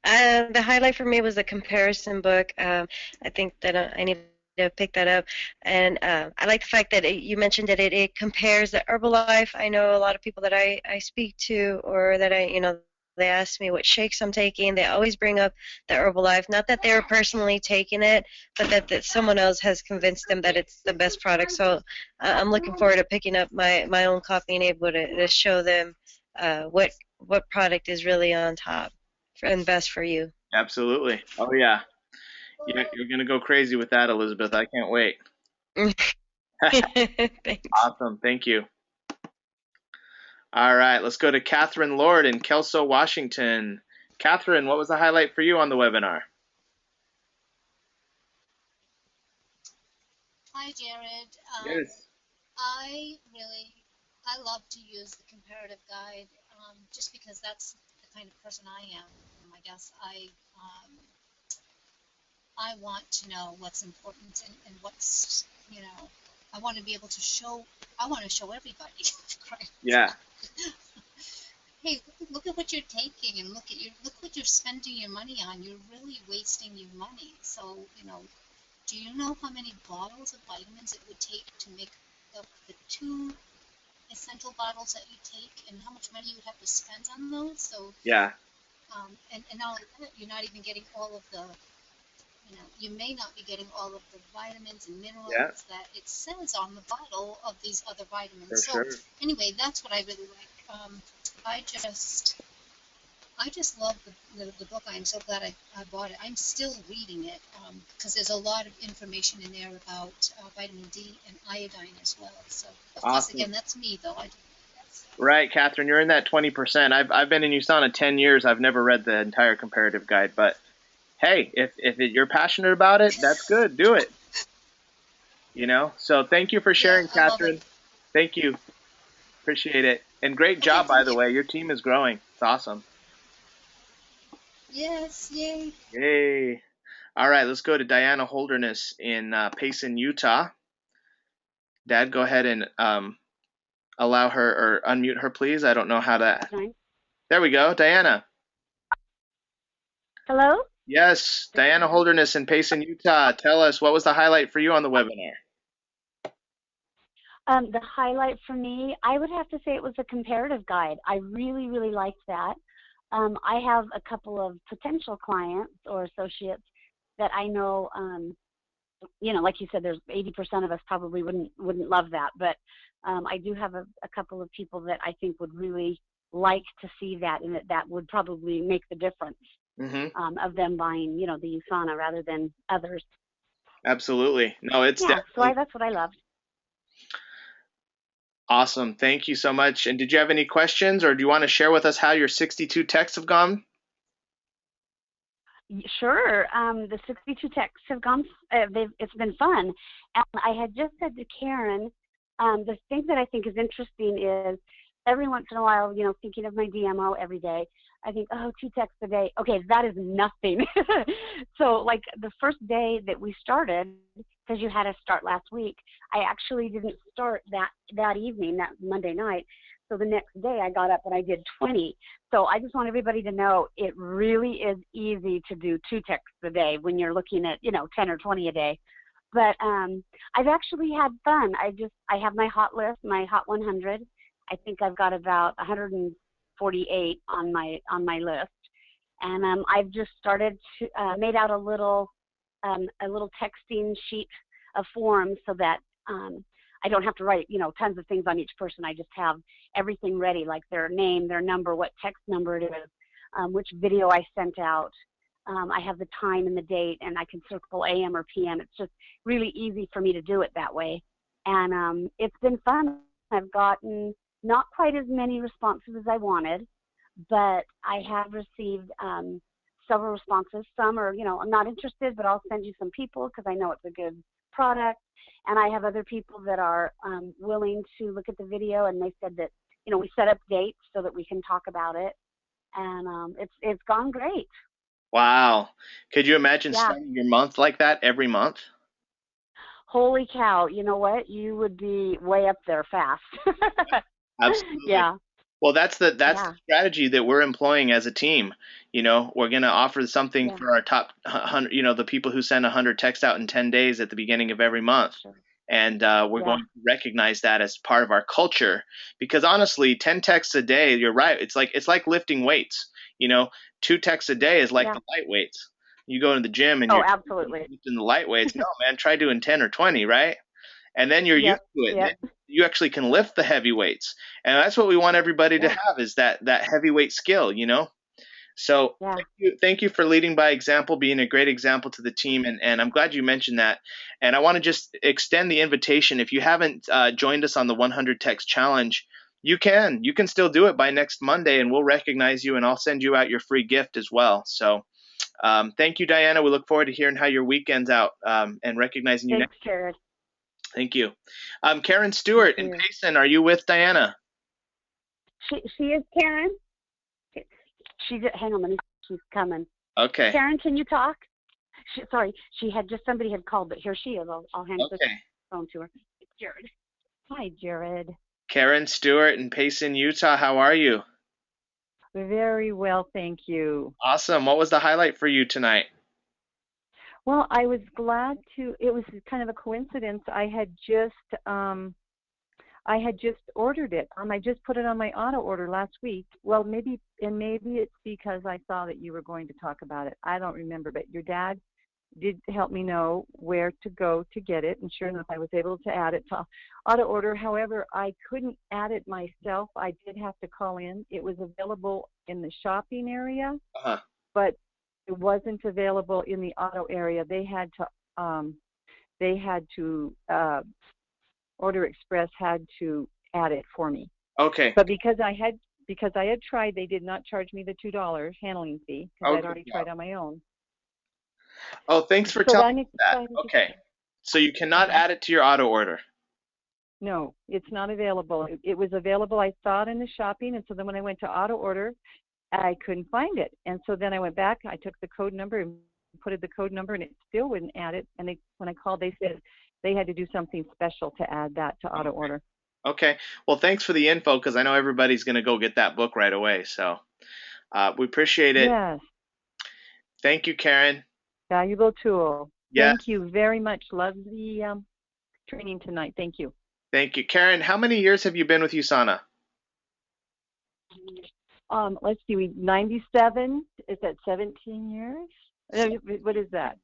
The highlight for me was the comparison book. I think that I need to pick that up. And I like the fact that you mentioned that it compares the Herbalife. I know a lot of people that I speak to, or that they ask me what shakes I'm taking. They always bring up the Herbalife. Not that they're personally taking it, but that someone else has convinced them that it's the best product. So I'm looking forward to picking up my own copy and able to show them what product is really on top and best for you. Absolutely. Oh, yeah. You're going to go crazy with that, Elizabeth. I can't wait. Thanks. Awesome. Thank you. All right. Let's go to Catherine Lord in Kelso, Washington. Catherine, what was the highlight for you on the webinar? Hi, Jared. Yes. I love to use the comparative guide just because that's the kind of person I am. I guess I want to know what's important and what's, I want to be able to show, I want to show everybody. Right? Yeah. Hey, look at what you're taking and look what you're spending your money on. You're really wasting your money. So, do you know how many bottles of vitamins it would take to make up the 2 essential bottles that you take, and how much money you would have to spend on those? So, Yeah. and not only that, you're not even getting all of the, you may not be getting all of the vitamins and minerals Yeah. that it says on the bottle of these other vitamins. For So, sure. anyway, that's what I really like. I just love the book. I'm so glad I bought it. I'm still reading it because there's a lot of information in there about vitamin D and iodine as well. So, of course, Awesome. again, that's me, though. I do that, so. Right, Catherine, you're in that 20%. I've been in USANA 10 years. I've never read the entire comparative guide, but hey, if you're passionate about it, that's good. Do it. So thank you for Yeah, sharing, I love it. Catherine. Thank you. Appreciate it. And great Okay, job, by thank the you. way. Your team is growing. It's awesome. Yes, yay. Yay. All right, let's go to Diana Holderness in Payson, Utah. Dad, go ahead and allow her or unmute her, please. I don't know how to. There we go. Diana. Hello? Yes, Diana Holderness in Payson, Utah. Tell us, what was the highlight for you on the webinar? The highlight for me, I would have to say it was a comparative guide. I really, really liked that. I have a couple of potential clients or associates that I know, like you said, there's 80% of us probably wouldn't love that, but I do have a couple of people that I think would really like to see that, and that would probably make the difference of them buying, the USANA rather than others. Absolutely. No, it's Yeah, definitely so that's what I loved. awesome. Thank you so much. And did you have any questions, or do you want to share with us how your 62 texts have gone? Sure. The 62 texts have gone, it's been fun. And I had just said to Karen, the thing that I think is interesting is every once in a while, thinking of my DMO every day, I think, 2 texts a day. Okay, that is nothing. So like the first day that we started, because you had us start last week, I actually didn't start that evening, that Monday night. So the next day I got up and I did 20. So I just want everybody to know it really is easy to do 2 texts a day when you're looking at, 10 or 20 a day. But I've actually had fun. I have my hot list, my hot 100. I think I've got about 148 on my list, and I've just started to made out a little texting sheet of forms so that I don't have to write tons of things on each person. I just have everything ready, like their name, their number, what text number it is, which video I sent out. I have the time and the date, and I can circle AM or PM. It's just really easy for me to do it that way. And it's been fun. I've gotten not quite as many responses as I wanted, but I have received several responses. Some are, I'm not interested, but I'll send you some people because I know it's a good product. And I have other people that are willing to look at the video, and they said that, we set up dates so that we can talk about it. And it's gone great. Wow. Could you imagine Yeah. starting your month like that every month? Holy cow. You know what? You would be way up there fast. Absolutely. Yeah. Well, that's the Yeah. strategy that we're employing as a team. We're going to offer something Yeah. for our top 100, the people who send 100 texts out in 10 days at the beginning of every month. Sure. And we're Yeah. going to recognize that as part of our culture, because honestly, 10 texts a day, you're right. It's like lifting weights. 2 texts a day is like Yeah. the light weights. You go to the gym and Oh, you're absolutely. lifting the light weights. No, man, try doing 10 or 20, right? And then you're Yep. used to it. Yep. Then you actually can lift the heavy weights. And that's what we want everybody to Yeah. have, is that heavyweight skill, So Yeah. thank you for leading by example, being a great example to the team. And I'm glad you mentioned that. And I want to just extend the invitation. If you haven't joined us on the 100 Text Challenge, you can still do it by next Monday, and we'll recognize you, and I'll send you out your free gift as well. So thank you, Diana. We look forward to hearing how your weekend's out and recognizing you Thanks, next. Jared. Thank you. Karen Stewart in you. Payson, are you with Diana? She is Karen. Hang on, she's coming. Okay. Karen, can you talk? Sorry, somebody had called, but here she is. I'll hand the phone to her. Jared. Hi, Jared. Karen Stewart in Payson, Utah. How are you? Very well, thank you. Awesome. What was the highlight for you tonight? Well, I was glad to. It was kind of a coincidence. I had just ordered it. I just put it on my auto order last week. Well, maybe it's because I saw that you were going to talk about it. I don't remember, but your dad did help me know where to go to get it, and sure enough, I was able to add it to auto order. However, I couldn't add it myself. I did have to call in. It was available in the shopping area, but it wasn't available in the auto area. They had to Order Express had to add it for me. Okay. But because I had tried, they did not charge me the $2 handling fee because I'd already tried on my own. Oh, thanks for telling me that. Okay. So you cannot add it to your auto order. No, it's not available. It was available. I saw it in the shopping, and so then when I went to auto order, I couldn't find it. And so then I went back. I took the code number and put in the code number, and it still wouldn't add it. And when I called, they said they had to do something special to add that to auto order. Okay. Well, thanks for the info, because I know everybody's going to go get that book right away. So we appreciate it. Yes. Thank you, Karen. Valuable tool. Yes. Thank you very much. Love the training tonight. Thank you. Thank you. Karen, how many years have you been with USANA? Let's see, 97, is that 17 years? What is that?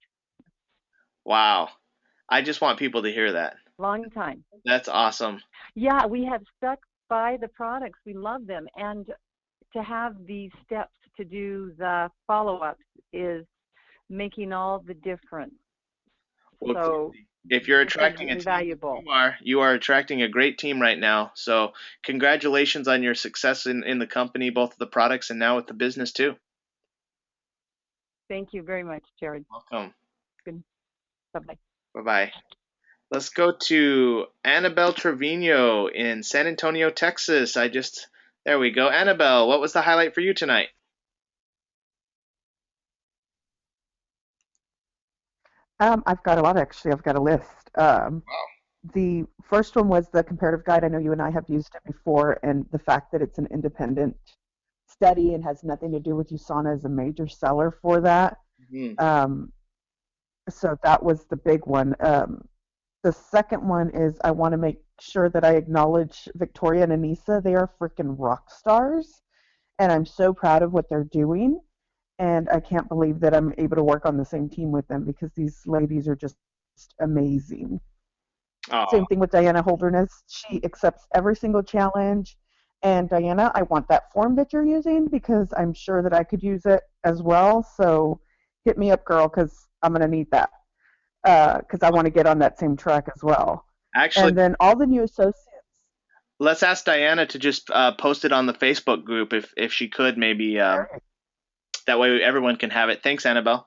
Wow. I just want people to hear that. Long time. That's awesome. Yeah, we have stuck by the products. We love them. And to have these steps to do the follow-ups is making all the difference. Well, so if you're attracting a team, valuable. You are attracting a great team right now. So congratulations on your success in the company, both the products and now with the business too. Thank you very much, Jared. Welcome. Good. Bye-bye. Bye-bye. Let's go to Annabelle Trevino in San Antonio, Texas. There we go. Annabelle, what was the highlight for you tonight? I've got a lot, actually. I've got a list. Wow. The first one was the comparative guide. I know you and I have used it before, and the fact that it's an independent study and has nothing to do with USANA is a major seller for that. Mm-hmm. So that was the big one. The second one is I want to make sure that I acknowledge Victoria and Anissa. They are freaking rock stars, and I'm so proud of what they're doing. And I can't believe that I'm able to work on the same team with them because these ladies are just amazing. Oh, Same thing with Diana Holderness. She accepts every single challenge. And Diana, I want that form that you're using because I'm sure that I could use it as well. So hit me up, girl, because I'm going to need that because I want to get on that same track as well. actually, And then all the new associates. let's ask Diana to just post it on the Facebook group if she could, maybe. That way everyone can have it. Thanks, Annabelle.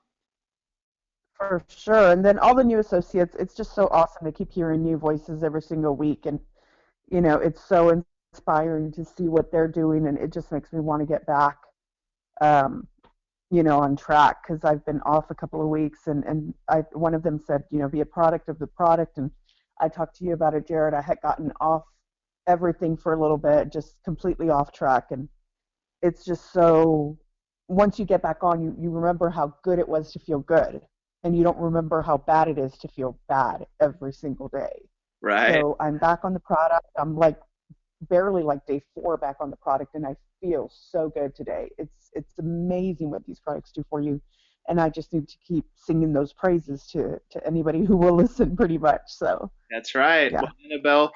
For sure. And then all the new associates, it's just so awesome to keep hearing new voices every single week. And, it's so inspiring to see what they're doing. And it just makes me want to get back, on track because I've been off a couple of weeks. And one of them said, be a product of the product. And I talked to you about it, Jared. I had gotten off everything for a little bit, just completely off track. And it's just so, once you get back on, you remember how good it was to feel good. And you don't remember how bad it is to feel bad every single day. Right. So I'm back on the product. I'm like barely like day 4 back on the product, and I feel so good today. It's amazing what these products do for you, and I just need to keep singing those praises to anybody who will listen, pretty much. So That's right. yeah. Well, Annabelle,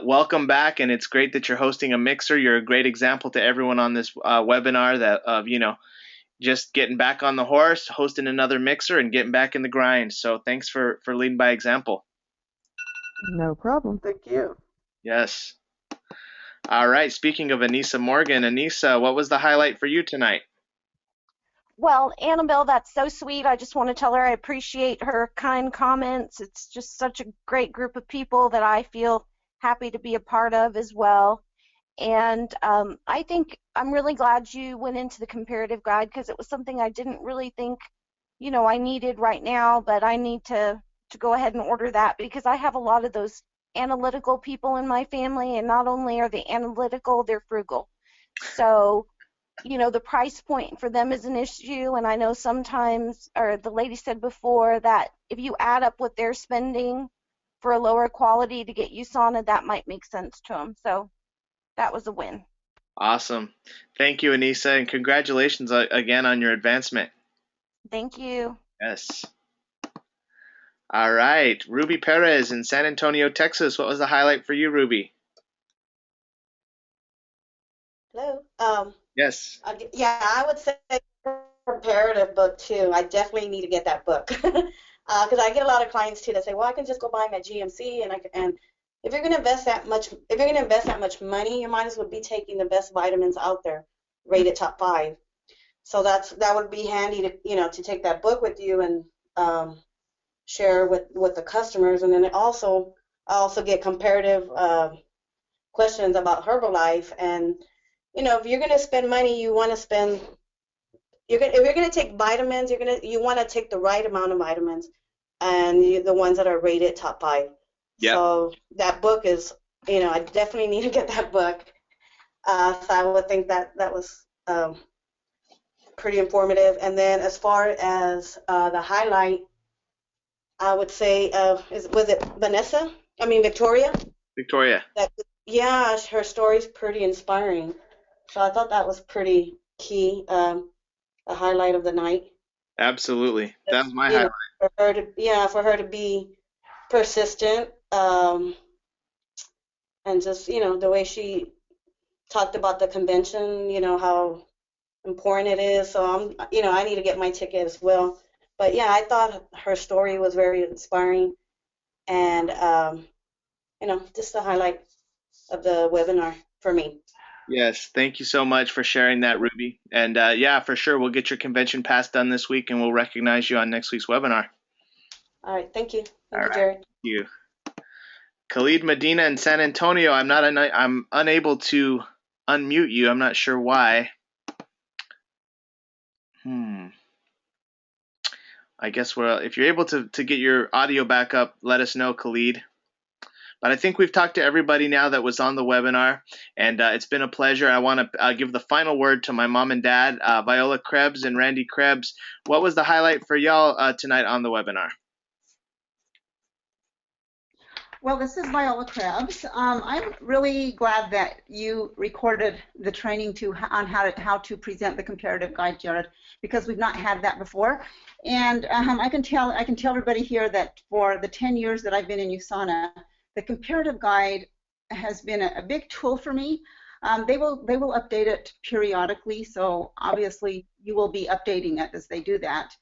welcome back, and it's great that you're hosting a mixer. You're a great example to everyone on this webinar of just getting back on the horse, hosting another mixer, and getting back in the grind. So thanks for leading by example. No problem. Thank you. Yes. All right. Speaking of Anissa Morgan, Anissa, what was the highlight for you tonight? Well, Annabelle, that's so sweet. I just want to tell her I appreciate her kind comments. It's just such a great group of people that I feel happy to be a part of as well. And I think I'm really glad you went into the comparative guide because it was something I didn't really think, I needed right now, but I need to go ahead and order that because I have a lot of those analytical people in my family, and not only are they analytical, they're frugal. So, the price point for them is an issue, and I know sometimes, or the lady said before, that if you add up what they're spending for a lower quality to get USANA, that might make sense to them. So that was a win. Awesome. Thank you, Anissa, and congratulations again on your advancement. Thank you. Yes. All right. Ruby Perez in San Antonio, Texas. What was the highlight for you, Ruby? Hello. Yes. Yeah, I would say comparative book too. I definitely need to get that book because I get a lot of clients too that say, "Well, I can just go buy my GMC," and if you're going to invest that much money, you might as well be taking the best vitamins out there, rated top 5. So that would be handy to to take that book with you and share with the customers, and then I also get comparative questions about Herbalife, and if you're going to spend money, you want to spend. If you're going to take vitamins, you want to take the right amount of vitamins, and the ones that are rated top 5. Yep. So that book is, I definitely need to get that book. So I would think that was pretty informative. And then as far as the highlight, I would say, was it Vanessa? I mean Victoria. Victoria. Yeah, her story's pretty inspiring. So I thought that was pretty key. The highlight of the night. Absolutely. That was my highlight. For her to be persistent, and just, the way she talked about the convention, how important it is. So I need to get my ticket as well. But yeah, I thought her story was very inspiring, and just the highlight of the webinar for me. Yes, thank you so much for sharing that, Ruby. And yeah, for sure, we'll get your convention pass done this week, and we'll recognize you on next week's webinar. All right, thank you. All right, Jared. thank you. Khalid Medina in San Antonio. I'm unable to unmute you. I'm not sure why. I guess if you're able to get your audio back up, let us know, Khalid. But I think we've talked to everybody now that was on the webinar, and it's been a pleasure. I want to give the final word to my mom and dad, Viola Krebs and Randy Krebs. What was the highlight for y'all tonight on the webinar? Well, this is Viola Krebs. I'm really glad that you recorded the training on how to present the comparative guide, Jared, because we've not had that before. And I can tell everybody here that for the 10 years that I've been in USANA, the comparative guide has been a big tool for me. They will update it periodically, so obviously you will be updating it as they do that.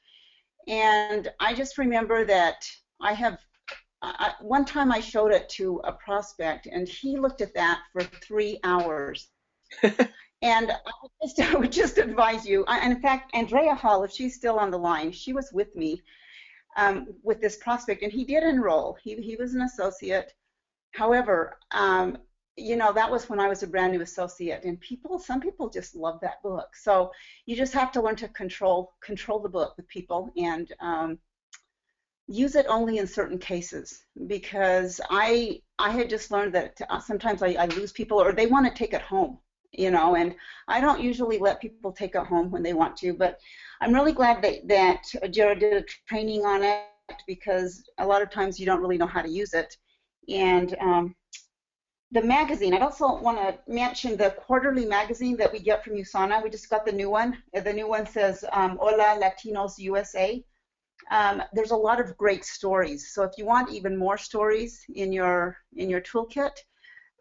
And I just remember that one time I showed it to a prospect, and he looked at that for 3 hours. And I would just advise you, and in fact, Andrea Hall, if she's still on the line, she was with me with this prospect, and he did enroll. He was an associate. However, you know, that was when I was a brand new associate, and some people just love that book. So you just have to learn to control the book with people, and use it only in certain cases, because I had just learned that sometimes I lose people, or they want to take it home, you know, and I don't usually let people take it home when they want to. But I'm really glad that Jared did a training on it, because a lot of times you don't really know how to use it. And the magazine, I also want to mention the quarterly magazine that we get from USANA. We just got the new one. The new one says Hola Latinos USA. There's a lot of great stories. So if you want even more stories in your toolkit,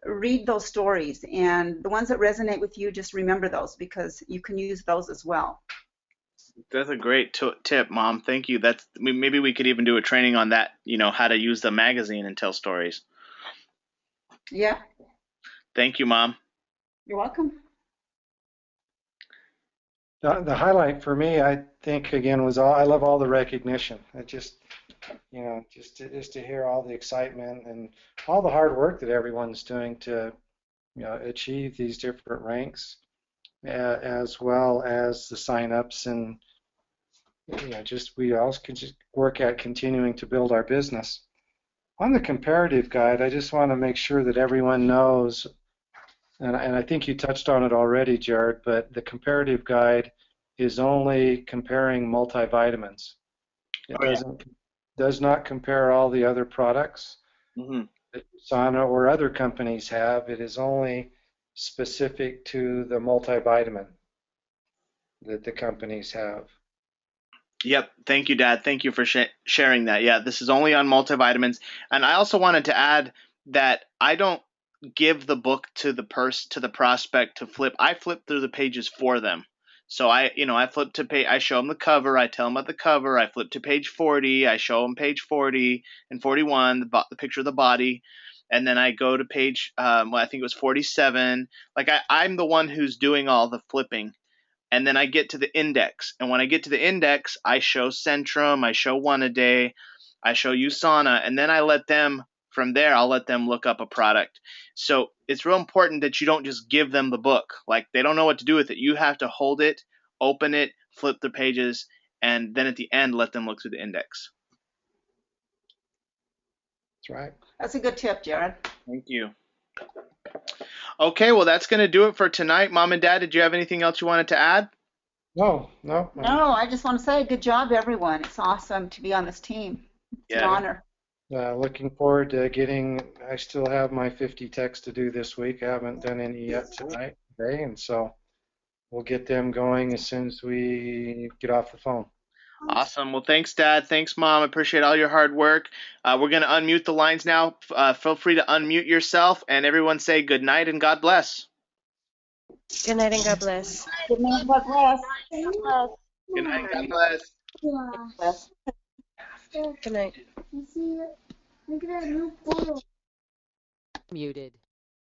read those stories. And the ones that resonate with you, just remember those, because you can use those as well. That's a great tip, Mom. Thank you. Maybe we could even do a training on that, you know, how to use the magazine and tell stories. Yeah. Thank you, Mom. You're welcome. The highlight for me, I think, again, was I love all the recognition. It just, you know, just to hear all the excitement and all the hard work that everyone's doing to, you know, achieve these different ranks, as well as the sign-ups, and, you know, just we also can just work at continuing to build our business. On the comparative guide, I just want to make sure that everyone knows, and I think you touched on it already, Jared, but the comparative guide is only comparing multivitamins. It does not compare all the other products that USANA or other companies have. It is only specific to the multivitamin that the companies have. Yep. Thank you, Dad. Thank you for sharing that. Yeah, this is only on multivitamins. And I also wanted to add that I don't give the book to the prospect to flip. I flip through the pages for them. So I flip to page. I show them the cover. I tell them about the cover. I flip to page 40. I show them page 40 and 41, the picture of the body, and then I go to page. I think it was 47. Like I'm the one who's doing all the flipping. And then I get to the index. And when I get to the index, I show Centrum, I show One A Day, I show USANA, and then I'll let them look up a product. So it's real important that you don't just give them the book. Like, they don't know what to do with it. You have to hold it, open it, flip the pages, and then at the end, let them look through the index. That's right. That's a good tip, Jared. Thank you. Okay, well, that's going to do it for tonight. Mom and Dad, did you have anything else you wanted to add? No. I just want to say good job, everyone. It's awesome to be on this team. It's an honor. Looking forward to I still have my 50 texts to do this week. I haven't done any yet today, and so we'll get them going as soon as we get off the phone. Awesome. Well, thanks, Dad. Thanks, Mom. I appreciate all your hard work. We're going to unmute the lines now. Feel free to unmute yourself, and everyone say good night and God bless. Good night and God bless. Good night, God bless. Good night, God bless. Good night. Muted.